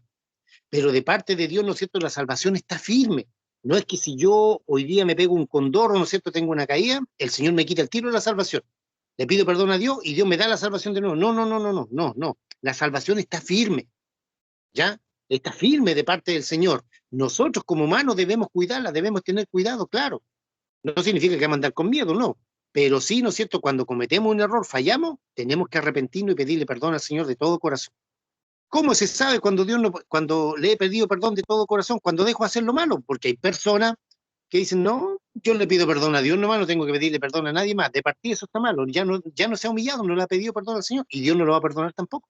Pero de parte de Dios, ¿no es cierto?, la salvación está firme. No es que si yo hoy día me pego un condoro, ¿no es cierto?, tengo una caída, el Señor me quita el tiro de la salvación. Le pido perdón a Dios y Dios me da la salvación de nuevo. No. La salvación está firme, ¿ya? Está firme de parte del Señor. Nosotros como humanos debemos cuidarla, debemos tener cuidado, claro. No significa que vamos a andar con miedo, no. Pero sí, ¿no es cierto?, cuando cometemos un error, fallamos, tenemos que arrepentirnos y pedirle perdón al Señor de todo corazón. ¿Cómo se sabe cuando cuando le he pedido perdón de todo corazón? Cuando dejo de hacer lo malo, porque hay personas que dicen, no, yo le pido perdón a Dios nomás, no tengo que pedirle perdón a nadie más. De partida eso está malo, ya no se ha humillado, no le ha pedido perdón al Señor, y Dios no lo va a perdonar tampoco.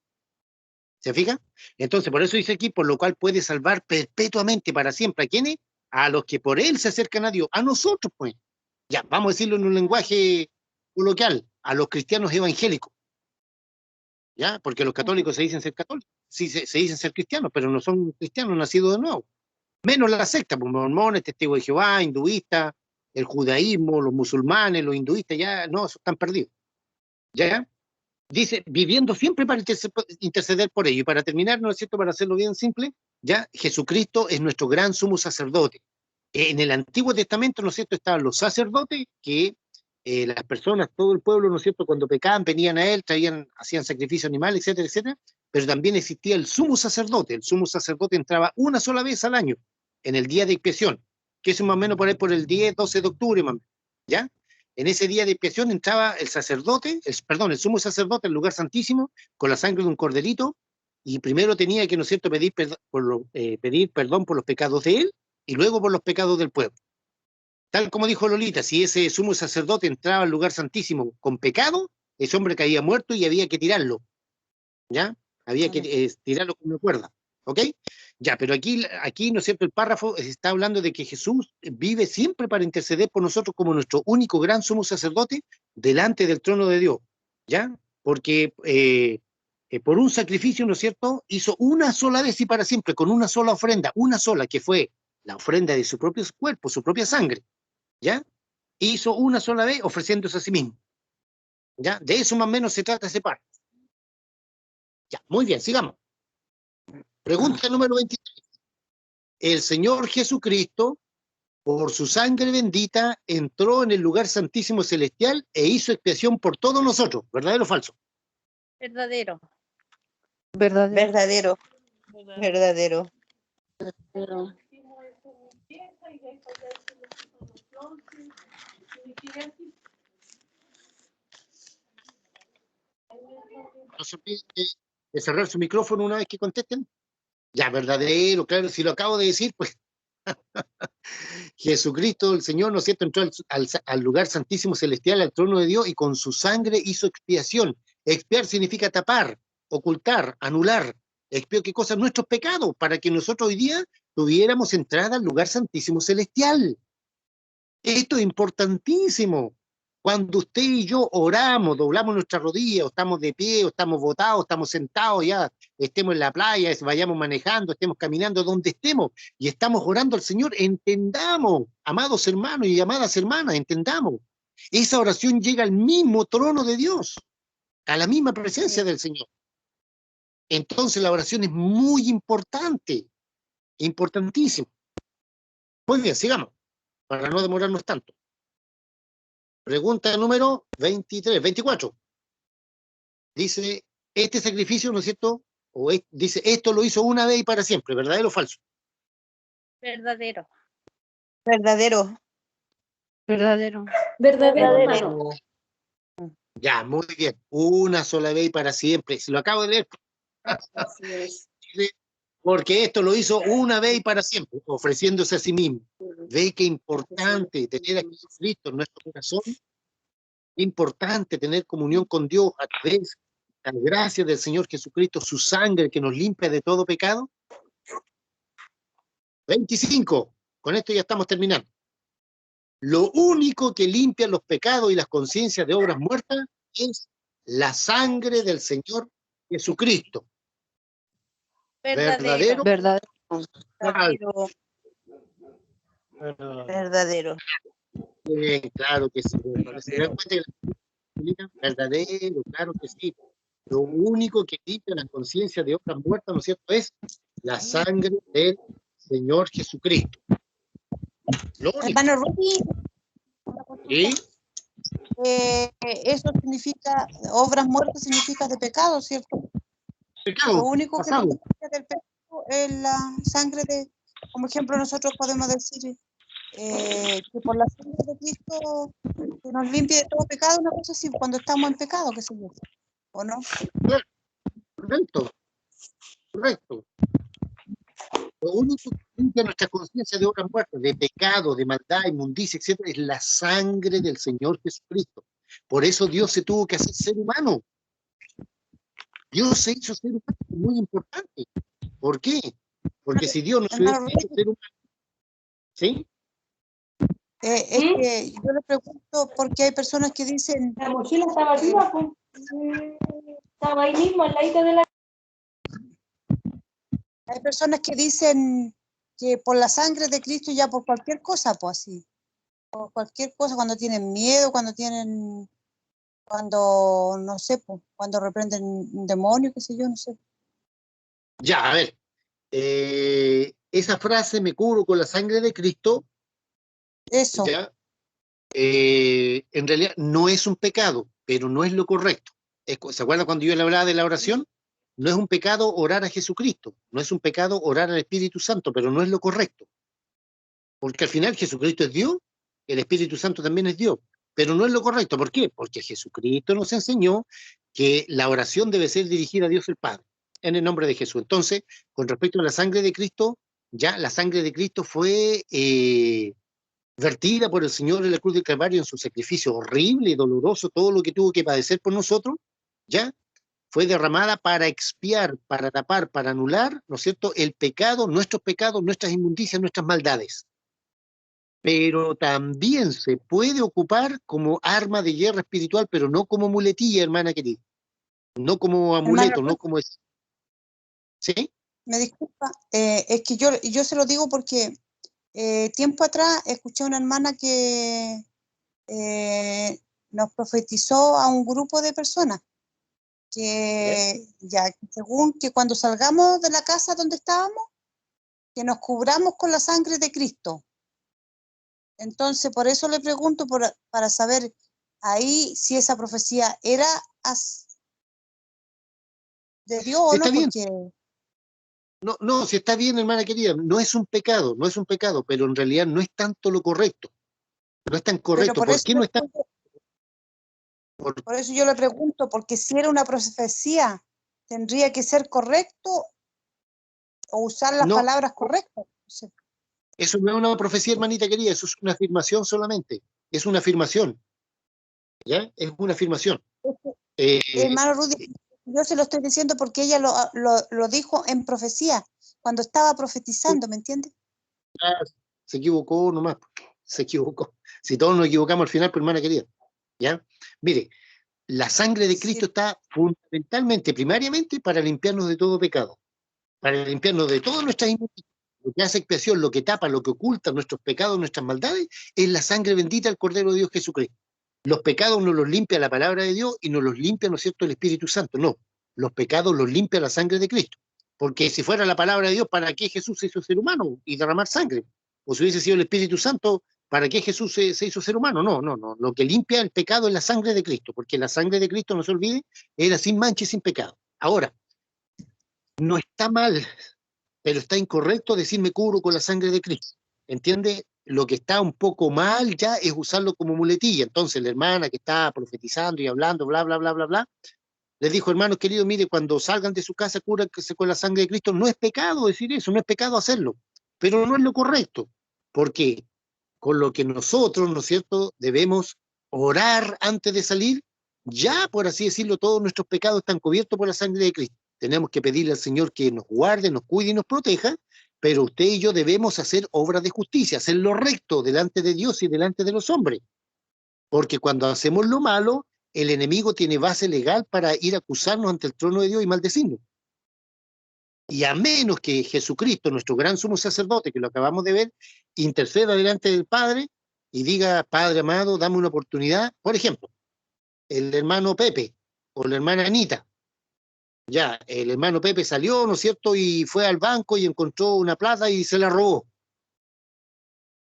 ¿Se fija? Entonces, por eso dice aquí, por lo cual puede salvar perpetuamente para siempre. ¿A quiénes? A los que por Él se acercan a Dios, a nosotros, pues. Ya, vamos a decirlo en un lenguaje coloquial, a los cristianos evangélicos. ¿Ya? Porque los católicos se dicen ser católicos, sí, se dicen ser cristianos, pero no son cristianos nacidos de nuevo. Menos la secta, pues mormones, testigos de Jehová, hinduistas, el judaísmo, los musulmanes, los hinduistas, ya no, están perdidos. ¿Ya? Dice, viviendo siempre para interceder por ello. Y para terminar, ¿no es cierto?, para hacerlo bien simple, ya Jesucristo es nuestro gran sumo sacerdote. En el Antiguo Testamento, ¿no es cierto?, estaban los sacerdotes que las personas, todo el pueblo, ¿no es cierto?, cuando pecaban, venían a él, hacían sacrificio animal, etcétera, etcétera, pero también existía el sumo sacerdote. El sumo sacerdote entraba una sola vez al año, en el día de expiación, que es más o menos por ahí por el 10, 12 de octubre, ¿ya? En ese día de expiación entraba el sacerdote, el sumo sacerdote al lugar santísimo, con la sangre de un corderito, y primero tenía que, ¿no es cierto?, pedir perdón por los pecados de él, y luego por los pecados del pueblo. Tal como dijo Lolita, si ese sumo sacerdote entraba al lugar santísimo con pecado, ese hombre caía muerto y había que tirarlo, ¿ya? Había que tirarlo con una cuerda. ¿Ok? Ya, pero aquí, ¿no es cierto?, el párrafo está hablando de que Jesús vive siempre para interceder por nosotros como nuestro único gran sumo sacerdote delante del trono de Dios, ¿ya? Porque por un sacrificio, ¿no es cierto?, hizo una sola vez y para siempre, con una sola ofrenda, una sola, que fue la ofrenda de su propio cuerpo, su propia sangre, ¿ya? Hizo una sola vez ofreciéndose a sí mismo, ¿ya? De eso más o menos se trata ese párrafo. Ya, muy bien, sigamos. Pregunta número 23. El Señor Jesucristo, por su sangre bendita, entró en el lugar santísimo celestial e hizo expiación por todos nosotros. ¿Verdadero o falso? Verdadero. Verdadero. Verdadero. Pero No se olviden de cerrar su micrófono una vez que contesten. Ya, verdadero, claro, si lo acabo de decir, pues Jesucristo, el Señor, ¿no es cierto?, entró al lugar santísimo celestial, al trono de Dios, y con su sangre hizo expiación. Expiar significa tapar, ocultar, anular. Expió qué cosa, nuestros pecados, para que nosotros hoy día tuviéramos entrada al lugar santísimo celestial. Esto es importantísimo. Cuando usted y yo oramos, doblamos nuestras rodillas, o estamos de pie, o estamos botados, estamos sentados, ya estemos en la playa, vayamos manejando, estemos caminando, donde estemos, y estamos orando al Señor, entendamos, amados hermanos y amadas hermanas, entendamos. Esa oración llega al mismo trono de Dios, a la misma presencia del Señor. Entonces la oración es muy importante, importantísima. Muy bien, sigamos, para no demorarnos tanto. Pregunta número 24. Dice, este sacrificio, ¿no es cierto? Dice, esto lo hizo una vez y para siempre, ¿verdadero o falso? verdadero. Verdadero. Verdadero. Verdadero. Ya, muy bien. Una sola vez y para siempre. Si lo acabo de leer. Así es. Porque esto lo hizo una vez y para siempre, ofreciéndose a sí mismo. Ve qué importante tener a Jesucristo en nuestro corazón. Importante tener comunión con Dios a través de la gracia del Señor Jesucristo, su sangre que nos limpia de todo pecado. 25. Con esto ya estamos terminando. Lo único que limpia los pecados y las conciencias de obras muertas es la sangre del Señor Jesucristo. Verdadero. ¿Verdadero? Verdadero. Bien, claro que sí. Verdadero, claro que sí. Lo único que limpia la conciencia de obras muertas, ¿no es cierto?, es la sangre del Señor Jesucristo. Hermano Rudy, ¿Sí? eso significa, obras muertas significa de pecado, ¿cierto? Pecado, Lo único pasado. que nos limpia del pecado es la sangre de, como ejemplo, nosotros podemos decir que por la sangre de Cristo que nos limpie de todo pecado, una cosa así, cuando estamos en pecado, qué sé yo, ¿o no? Correcto, correcto. Lo único que limpia nuestra conciencia de obras muertas, de pecado, de maldad, inmundicia, etc., es la sangre del Señor Jesucristo. Por eso Dios se tuvo que hacer ser humano. Dios se hizo ser humano, es muy importante. ¿Por qué? Porque si Dios no se hubiera hecho ser humano, ¿sí? Es que yo le pregunto porque hay personas que dicen... La mochila estaba arriba, pues. Estaba ahí mismo, al ladito de la... Hay personas que dicen que por la sangre de Cristo ya por cualquier cosa, pues así. Por cualquier cosa, cuando tienen miedo, cuando, no sé, pues, cuando reprenden un demonio, qué sé yo, no sé. Ya, a ver. Esa frase, me cubro con la sangre de Cristo. Eso. ¿Ya? En realidad no es un pecado, pero no es lo correcto. ¿Se acuerdan cuando yo le hablaba de la oración? No es un pecado orar a Jesucristo, no es un pecado orar al Espíritu Santo, pero no es lo correcto. Porque al final Jesucristo es Dios, el Espíritu Santo también es Dios, pero no es lo correcto. ¿Por qué? Porque Jesucristo nos enseñó que la oración debe ser dirigida a Dios el Padre, en el nombre de Jesús. Entonces, con respecto a la sangre de Cristo, ya la sangre de Cristo fue vertida por el Señor en la cruz del Calvario en su sacrificio horrible y doloroso, todo lo que tuvo que padecer por nosotros, ¿ya? fue derramada para expiar, para tapar, para anular, ¿no es cierto?, el pecado, nuestras inmundicias, nuestras maldades. Pero también se puede ocupar como arma de guerra espiritual, pero no como muletilla, hermana querida. No como amuleto, no como es. ¿Sí? Me disculpa, es que yo se lo digo porque tiempo atrás escuché a una hermana que nos profetizó a un grupo de personas que ya según que cuando salgamos de la casa donde estábamos, que nos cubramos con la sangre de Cristo. Entonces, por eso le pregunto para saber ahí si esa profecía era de Dios o no, porque... No, si está bien, hermana querida, no es un pecado, pero en realidad no es tanto lo correcto. No es tan correcto. ¿Por qué no está? Por eso yo le pregunto, porque si era una profecía, ¿tendría que ser correcto o usar las palabras correctas? Sí. Eso no es una profecía, hermanita querida, eso es una afirmación solamente. Es una afirmación. ¿Ya? Es una afirmación. Hermano Rudy, yo se lo estoy diciendo porque ella lo dijo en profecía, cuando estaba profetizando, ¿me entiende? Se equivocó nomás, se equivocó. Si todos nos equivocamos al final, pues hermana querida. ¿Ya? Mire, la sangre de Cristo está fundamentalmente, primariamente, para limpiarnos de todo pecado, para limpiarnos de todas nuestras inmundicias. Lo que hace expiación, lo que tapa, lo que oculta nuestros pecados, nuestras maldades, es la sangre bendita del Cordero de Dios Jesucristo. Los pecados no los limpia la palabra de Dios y no los limpia, ¿no es cierto?, el Espíritu Santo. No, los pecados los limpia la sangre de Cristo. Porque si fuera la palabra de Dios, ¿para qué Jesús se hizo ser humano y derramar sangre? O si hubiese sido el Espíritu Santo, ¿para qué Jesús se hizo ser humano? No. Lo que limpia el pecado es la sangre de Cristo, porque la sangre de Cristo, no se olvide, era sin mancha y sin pecado. Ahora, no está mal, pero está incorrecto decir me cubro con la sangre de Cristo. ¿Entiende? Lo que está un poco mal ya es usarlo como muletilla. Entonces la hermana que está profetizando y hablando, bla, bla, bla, bla, bla, les dijo, hermanos queridos, mire, cuando salgan de su casa, cúrense con la sangre de Cristo. No es pecado decir eso, no es pecado hacerlo, pero no es lo correcto, porque con lo que nosotros, ¿no es cierto?, debemos orar antes de salir, ya, por así decirlo, todos nuestros pecados están cubiertos por la sangre de Cristo. Tenemos que pedirle al Señor que nos guarde, nos cuide y nos proteja, pero usted y yo debemos hacer obras de justicia, hacer lo recto delante de Dios y delante de los hombres. Porque cuando hacemos lo malo, el enemigo tiene base legal para ir a acusarnos ante el trono de Dios y maldecirnos. Y a menos que Jesucristo, nuestro gran sumo sacerdote, que lo acabamos de ver, interceda delante del Padre y diga, Padre amado, dame una oportunidad. Por ejemplo, el hermano Pepe o la hermana Anita. Ya, el hermano Pepe salió, ¿no es cierto?, y fue al banco y encontró una plata y se la robó.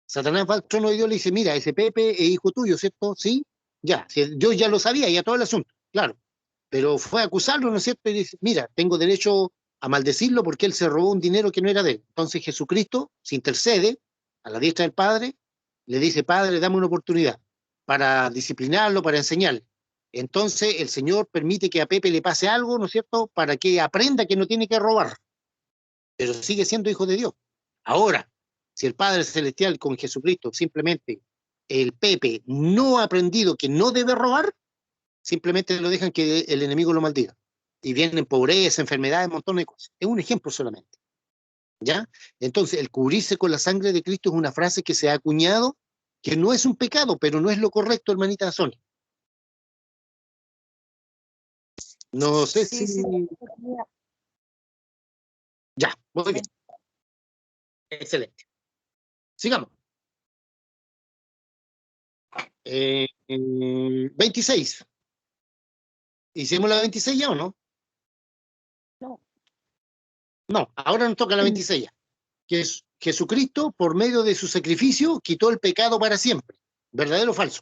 Satanás va al trono de Dios y le dice, mira, ese Pepe es hijo tuyo, ¿cierto? Sí, ya, yo ya lo sabía, ya todo el asunto, claro. Pero fue a acusarlo, ¿no es cierto? Y dice, mira, tengo derecho a maldecirlo porque él se robó un dinero que no era de él. Entonces Jesucristo se intercede a la diestra del Padre, le dice, Padre, dame una oportunidad para disciplinarlo, para enseñarle. Entonces el Señor permite que a Pepe le pase algo, ¿no es cierto?, para que aprenda que no tiene que robar, pero sigue siendo hijo de Dios. Ahora, si el Padre Celestial con Jesucristo simplemente el Pepe no ha aprendido que no debe robar, simplemente lo dejan que el enemigo lo maldiga. Y vienen pobreza, enfermedades, un montón de cosas. Es un ejemplo solamente. ¿Ya? Entonces, el cubrirse con la sangre de Cristo es una frase que se ha acuñado, que no es un pecado, pero no es lo correcto, hermanita Sonia. No sé si... Ya, muy bien. Excelente. Sigamos. 26. ¿Hicimos la 26 ya o no? No. No, ahora nos toca la 26 ya. Que es Jesucristo, por medio de su sacrificio, quitó el pecado para siempre. ¿Verdadero o falso?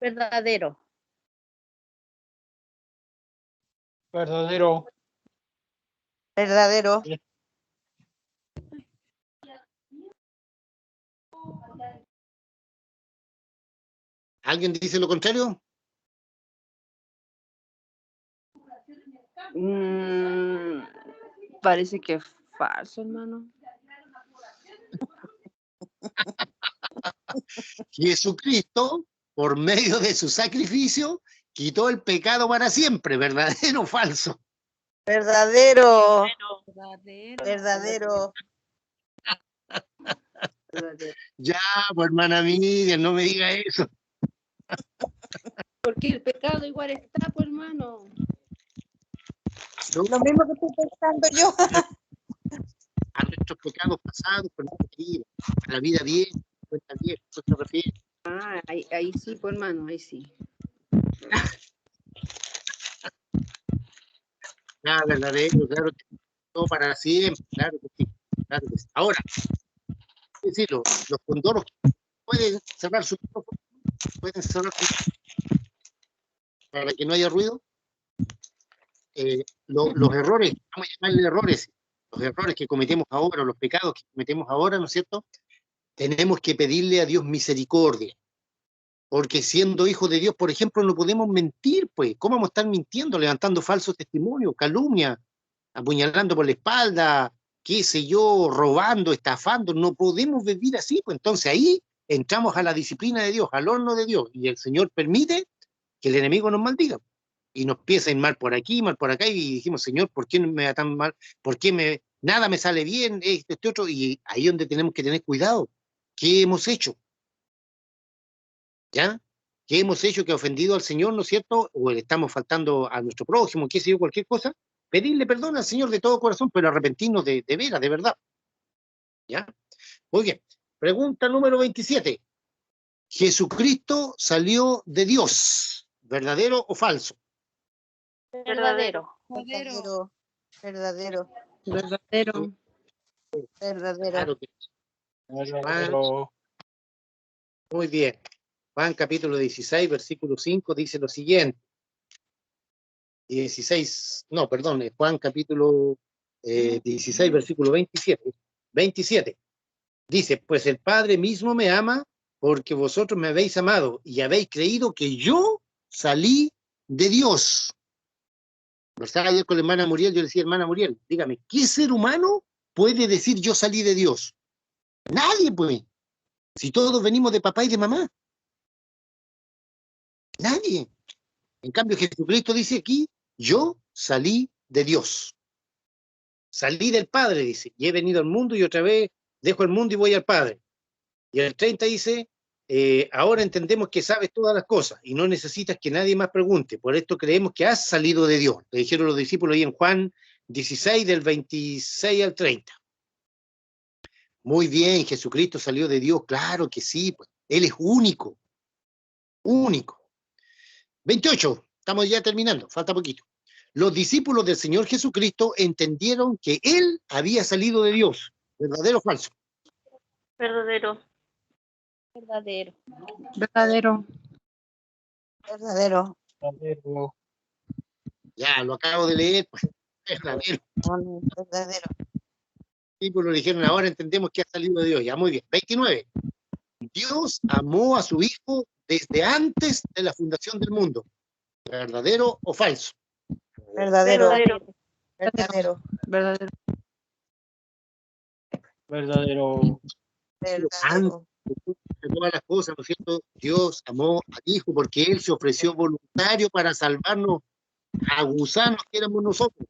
Verdadero. Verdadero. Verdadero. ¿Alguien dice lo contrario? Parece que es falso, hermano. Jesucristo, por medio de su sacrificio, quitó el pecado para siempre, ¿verdadero o falso? Verdadero. Verdadero. Verdadero. Ya, pues hermana Miriam, no me diga eso. Porque el pecado igual está, pues hermano. ¿No? Lo mismo que estoy pensando yo. A nuestros pecados pasados, por nuestra vida, a la vida bien, cuenta bien, eso se refiere. Ah, ahí sí, pues hermano, ahí sí. Nada, verdadero, claro que todo para siempre, claro que sí, claro que sí. Ahora, es decir, los condoros pueden cerrar su micrófono, pueden cerrar para que no haya ruido. Los errores, vamos a llamarle errores, los errores que cometemos ahora, los pecados que cometemos ahora, ¿no es cierto? Tenemos que pedirle a Dios misericordia, porque siendo hijos de Dios, por ejemplo, no podemos mentir, pues, ¿cómo vamos a estar mintiendo, levantando falsos testimonios, calumnia, apuñalando por la espalda, qué sé yo, robando, estafando? No podemos vivir así, pues entonces ahí entramos a la disciplina de Dios, al horno de Dios, y el Señor permite que el enemigo nos maldiga. Y nos empieza a ir mal por aquí, mal por acá, y dijimos, Señor, ¿por qué me va tan mal? ¿Por qué nada me sale bien? Este otro, y ahí es donde tenemos que tener cuidado. ¿Qué hemos hecho? ¿Ya? ¿Qué hemos hecho que ha ofendido al Señor, ¿no es cierto? O le estamos faltando a nuestro prójimo, qué sé yo, cualquier cosa. Pedirle perdón al Señor de todo corazón, pero arrepentirnos de veras, de verdad. ¿Ya? Muy bien. Pregunta número 27. ¿Jesucristo salió de Dios? ¿Verdadero o falso? Verdadero. Verdadero. Verdadero. Verdadero. Verdadero. Claro que sí. Verdadero. Muy bien. Juan capítulo 16, versículo 5 dice lo siguiente. 16, no, perdón, Juan capítulo 16, versículo 27. 27. Dice, pues el Padre mismo me ama porque vosotros me habéis amado y habéis creído que yo salí de Dios. Lo estaba ayer con la hermana Muriel, yo le decía, hermana Muriel, dígame, ¿qué ser humano puede decir yo salí de Dios? Nadie, pues. Si todos venimos de papá y de mamá. Nadie. En cambio, Jesucristo dice aquí, yo salí de Dios. Salí del Padre, dice, y he venido al mundo y otra vez dejo el mundo y voy al Padre. Y el 30 dice, ahora entendemos que sabes todas las cosas y no necesitas que nadie más pregunte. Por esto creemos que has salido de Dios. Le dijeron los discípulos ahí en Juan 16, del 26 al 30. Muy bien, Jesucristo salió de Dios, claro que sí, pues. Él es único, único. 28, estamos ya terminando, falta poquito. Los discípulos del Señor Jesucristo entendieron que Él había salido de Dios. ¿Verdadero o falso? Verdadero. Verdadero. Verdadero. Verdadero. Verdadero. Ya, lo acabo de leer, pues. Verdadero. Verdadero. Los discípulos le dijeron, ahora entendemos que ha salido de Dios. Ya, muy bien. 29. Dios amó a su Hijo desde antes de la fundación del mundo. ¿Verdadero o falso? Verdadero. Verdadero. Verdadero. Verdadero. Verdadero. De todas las cosas, ¿no es cierto? Dios amó al Hijo porque Él se ofreció voluntario para salvarnos a gusanos que éramos nosotros.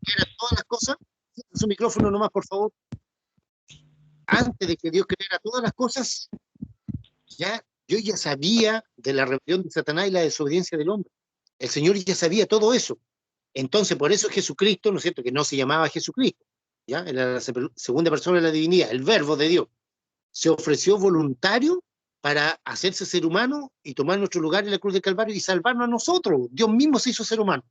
Eran todas las cosas. Su micrófono nomás, por favor. Antes de que Dios creara todas las cosas, yo ya sabía de la rebelión de Satanás y la desobediencia del hombre. El Señor ya sabía todo eso. Entonces, por eso Jesucristo, ¿no es cierto?, que no se llamaba Jesucristo, ¿ya? Era la segunda persona de la divinidad, el Verbo de Dios. Se ofreció voluntario para hacerse ser humano y tomar nuestro lugar en la cruz del Calvario y salvarnos a nosotros. Dios mismo se hizo ser humano.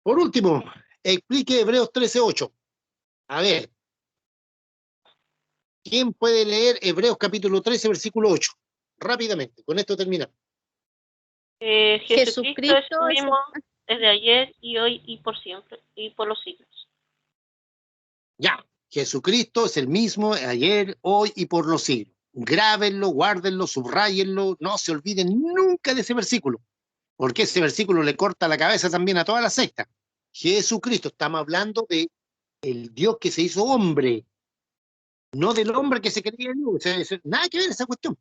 Por último, explique Hebreos 13:8. A ver, ¿quién puede leer Hebreos capítulo 13, versículo 8? Rápidamente, con esto terminamos. Jesucristo es el mismo desde ayer y hoy y por siempre y por los siglos. Ya, Jesucristo es el mismo ayer, hoy y por los siglos. Grábenlo, guárdenlo, subrayenlo, no se olviden nunca de ese versículo, porque ese versículo le corta la cabeza también a toda la secta. Jesucristo, estamos hablando de el Dios que se hizo hombre, no del hombre que se creía Dios. O sea, nada que ver esa cuestión,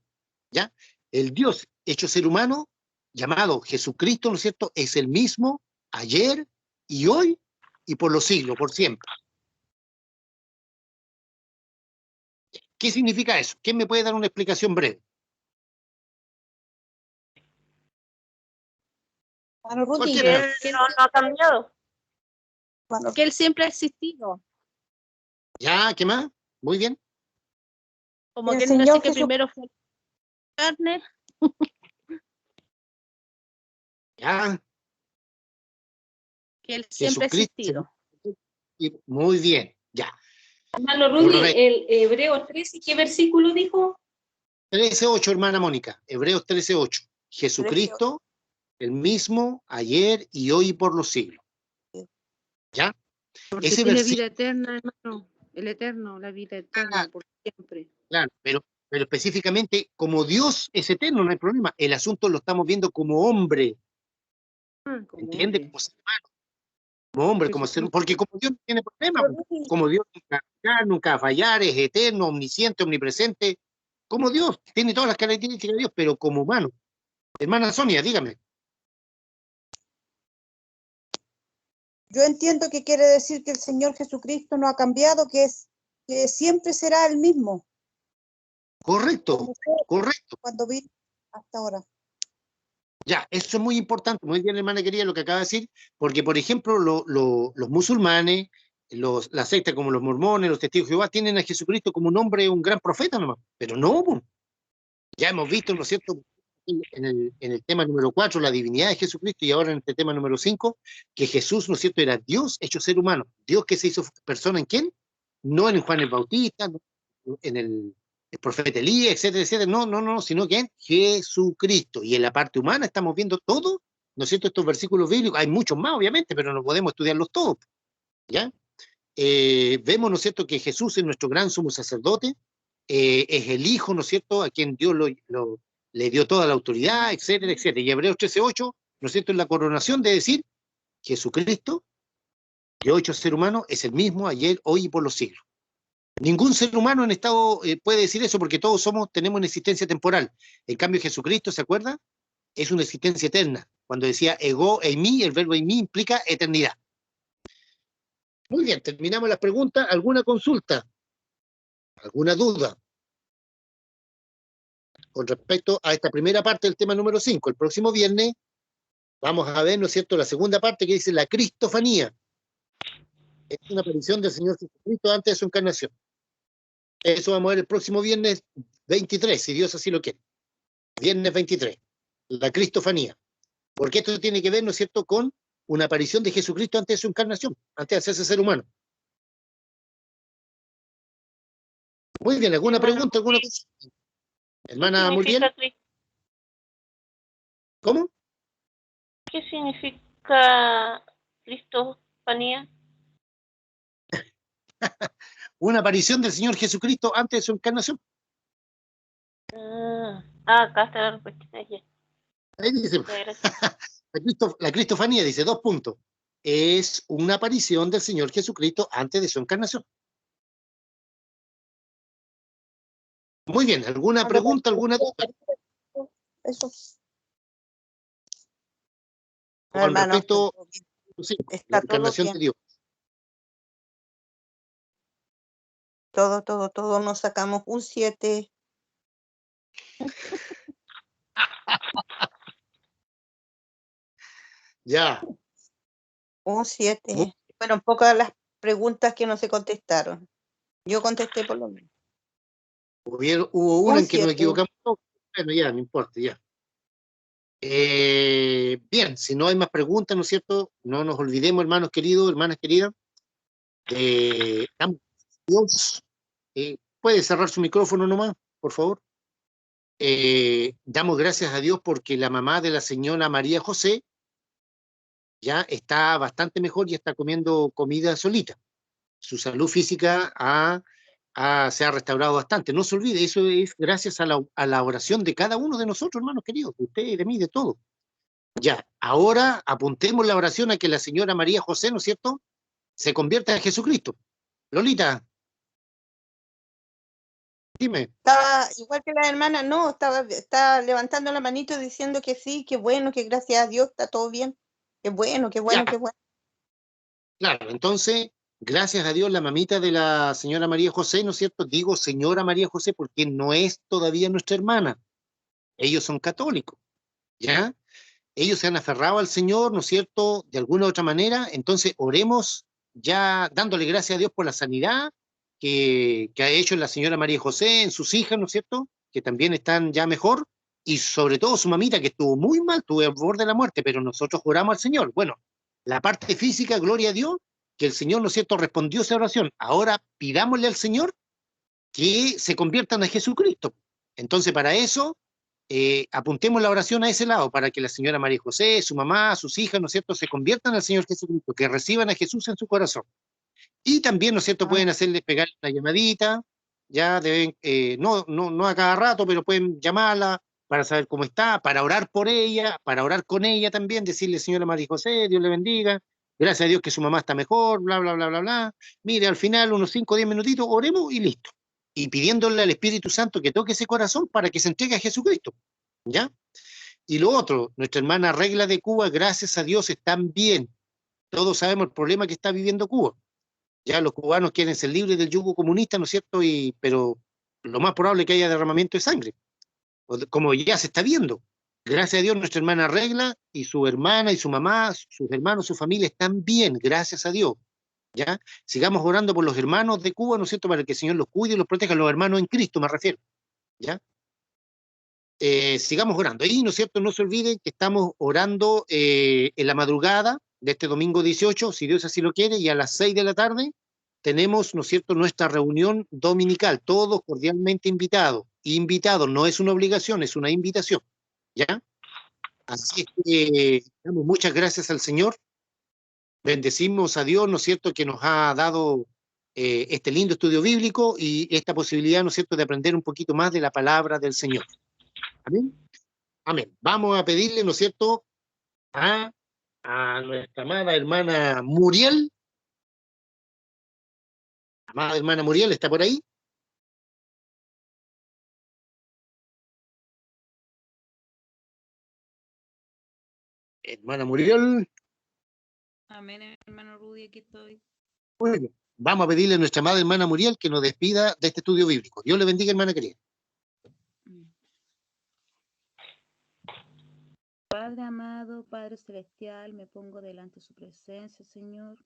¿ya? El Dios hecho ser humano, llamado Jesucristo, ¿no es cierto?, es el mismo ayer y hoy y por los siglos, por siempre. ¿Qué significa eso? ¿Quién me puede dar una explicación breve? Bueno, Rudy, Que él no ha cambiado. bueno, Que él siempre ha existido. ¿Ya? ¿Qué más? Muy bien. Como el que él no Señor sé que Jesús- primero fue carne. Ya. Que él siempre ha Jesucristo. existido. Muy bien, ya. Hermano Rudy, Correcto. el Hebreo 13, ¿qué versículo dijo? 13:8, hermana Mónica. Hebreos 13:8. Jesucristo, el mismo ayer y hoy y por los siglos. ¿Ya? Porque Ese tiene versículo, vida eterna, hermano. El eterno, la vida eterna, por siempre. claro, pero específicamente, como Dios es eterno, no hay problema. El asunto lo estamos viendo como hombre, Como ¿entiende? hombre. Como ser humano, como hombre, como ser, porque como Dios no tiene problema, Pero Rudy, como Dios nunca va a fallar, es eterno, omnisciente, omnipresente, como Dios, tiene todas las características de Dios, pero como humano. Hermana Sonia, dígame. yo entiendo que quiere decir que el Señor Jesucristo no ha cambiado, que siempre será el mismo, Correcto, como fue correcto. cuando vino hasta ahora. Ya, eso es muy importante, muy bien, hermana querida, lo que acaba de decir, porque, por ejemplo, los musulmanes, la secta como los mormones, los testigos de Jehová, tienen a Jesucristo como un hombre, un gran profeta nomás, pero no, po. Ya hemos visto, ¿no es cierto?, en el tema número 4, la divinidad de Jesucristo, y ahora en este tema número 5, que Jesús, ¿no es cierto?, era Dios hecho ser humano, Dios que se hizo persona. ¿En quién? No en Juan el Bautista, no en el profeta Elías, etcétera, etcétera, no, sino que en Jesucristo. Y en la parte humana estamos viendo todo, ¿no es cierto?, estos versículos bíblicos, hay muchos más, obviamente, pero no podemos estudiarlos todos, ¿ya? Vemos, ¿no es cierto?, que Jesús es nuestro gran sumo sacerdote, es el Hijo, ¿no es cierto?, a quien Dios le dio toda la autoridad, etcétera, etcétera. Y Hebreos 13:8, ¿no es cierto?, es la coronación de decir, Jesucristo, que hoy hecho ser humano, es el mismo ayer, hoy y por los siglos. Ningún ser humano en estado puede decir eso, porque todos tenemos una existencia temporal. En cambio, Jesucristo, ¿se acuerda?, es una existencia eterna. Cuando decía ego eimi, el verbo eimi implica eternidad. Muy bien, terminamos las preguntas. ¿Alguna consulta? ¿Alguna duda con respecto a esta primera parte del tema número 5? El próximo viernes vamos a ver, ¿no es cierto?, la segunda parte, que dice la cristofanía. Es una aparición del Señor Jesucristo antes de su encarnación. Eso vamos a ver el próximo viernes 23, si Dios así lo quiere. Viernes 23, la cristofanía. Porque esto tiene que ver, ¿no es cierto?, con una aparición de Jesucristo antes de su encarnación, antes de hacerse ser humano. Muy bien, ¿alguna pregunta, alguna cosa? Hermana Muriel. ¿Cómo? ¿Qué significa cristofanía? Una aparición del Señor Jesucristo antes de su encarnación. Acá está la respuesta. Ahí dice, la cristofanía dice 2 puntos. Es una aparición del Señor Jesucristo antes de su encarnación. Muy bien, ¿alguna pregunta, alguna duda? Eso. Con Hermano, respecto sí, a la está todo encarnación bien. de Dios. Todo nos sacamos un 7. Ya. Un 7. Fueron pocas las preguntas que no se contestaron. Yo contesté por lo menos. Hubo una en que nos equivocamos. Bueno, ya, no importa, ya. Bien, si no hay más preguntas, ¿no es cierto? No nos olvidemos, hermanos queridos, hermanas queridas. Dios, ¿puede cerrar su micrófono nomás, por favor? Damos gracias a Dios porque la mamá de la señora María José ya está bastante mejor y está comiendo comida solita. Su salud física se ha restaurado bastante. No se olvide, eso es gracias a la oración de cada uno de nosotros, hermanos queridos, de usted, de mí, de todo. Ya, ahora apuntemos la oración a que la señora María José, ¿no es cierto?, se convierta en Jesucristo. Lolita. Dime. Estaba igual que la hermana, no, estaba levantando la manito diciendo que sí, que bueno, que gracias a Dios está todo bien. Qué bueno, qué bueno, Ya. qué bueno. Claro, entonces, gracias a Dios, la mamita de la señora María José, ¿no es cierto? Digo señora María José porque no es todavía nuestra hermana. Ellos son católicos, ¿ya? Ellos se han aferrado al Señor, ¿no es cierto? De alguna u otra manera. Entonces, oremos ya dándole gracias a Dios por la sanidad que ha hecho la señora María José en sus hijas, ¿no es cierto? Que también están ya mejor. Y sobre todo su mamita, que estuvo muy mal, estuvo al borde de la muerte, pero nosotros oramos al Señor. Bueno, la parte física, gloria a Dios, que el Señor, ¿no es cierto?, respondió esa oración. Ahora pidámosle al Señor que se conviertan a Jesucristo. Entonces, para eso, apuntemos la oración a ese lado, para que la señora María José, su mamá, sus hijas, ¿no es cierto?, se conviertan al Señor Jesucristo, que reciban a Jesús en su corazón. Y también, ¿no es cierto?, pueden hacerle pegar una llamadita, ya deben, no a cada rato, pero pueden llamarla para saber cómo está, para orar por ella, para orar con ella también, decirle, señora María José, Dios le bendiga, gracias a Dios que su mamá está mejor, bla, bla, bla, bla, bla. Mire, al final, unos 5 o 10 minutitos, oremos y listo. Y pidiéndole al Espíritu Santo que toque ese corazón para que se entregue a Jesucristo, ¿ya? Y lo otro, nuestra hermana Regla de Cuba, gracias a Dios, están bien. Todos sabemos el problema que está viviendo Cuba. Ya los cubanos quieren ser libres del yugo comunista, ¿no es cierto? Pero lo más probable es que haya derramamiento de sangre, como ya se está viendo. Gracias a Dios, nuestra hermana Regla y su hermana y su mamá, sus hermanos, su familia están bien, gracias a Dios. ¿Ya? Sigamos orando por los hermanos de Cuba, ¿no es cierto?, para que el Señor los cuide y los proteja, los hermanos en Cristo, me refiero. ¿Ya? Sigamos orando. Y, ¿no es cierto?, no se olviden que estamos orando en la madrugada de este domingo 18, si Dios así lo quiere, y a las 6 de la tarde tenemos, ¿no es cierto?, nuestra reunión dominical, todos cordialmente invitados. Invitados, no es una obligación, es una invitación. ¿Ya? Así es que damos muchas gracias al Señor. Bendecimos a Dios, ¿no es cierto?, que nos ha dado este lindo estudio bíblico y esta posibilidad, ¿no es cierto?, de aprender un poquito más de la palabra del Señor. Amén. Amén. Vamos a pedirle, ¿no es cierto?, a nuestra amada hermana Muriel. Amada hermana Muriel, ¿está por ahí? Hermana Muriel. Amén, hermano Rudy, aquí estoy. Muy bien. Vamos a pedirle a nuestra amada hermana Muriel que nos despida de este estudio bíblico. Dios le bendiga, hermana querida. Padre amado, Padre celestial, me pongo delante de su presencia, Señor.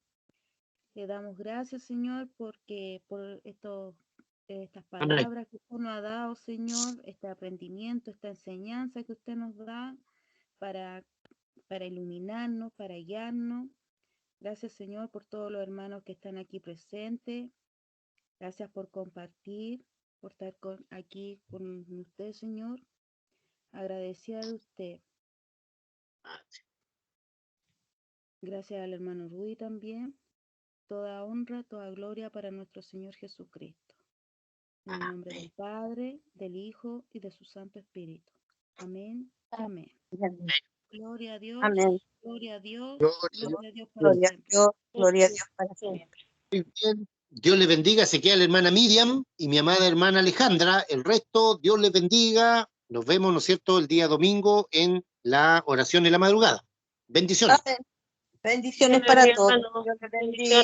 Le damos gracias, Señor, porque por estas palabras que usted nos ha dado, Señor, este aprendimiento, esta enseñanza que usted nos da para iluminarnos, para guiarnos. Gracias, Señor, por todos los hermanos que están aquí presentes. Gracias por compartir, por estar aquí con usted, Señor. Agradecida de usted. Gracias al hermano Rudy también. Toda honra, toda gloria para nuestro Señor Jesucristo. En el nombre del Padre, del Hijo y de su Santo Espíritu. Amén. Amén. Gloria a Dios. Amén. Gloria a Dios. Gloria a Dios para siempre. Gloria a Dios para siempre. Muy bien. Dios les bendiga. Se queda la hermana Miriam y mi amada hermana Alejandra. El resto, Dios les bendiga. Nos vemos, ¿no es cierto?, el día domingo en la oración de la madrugada. Bendiciones. Bendiciones para todos. Dios les bendiga.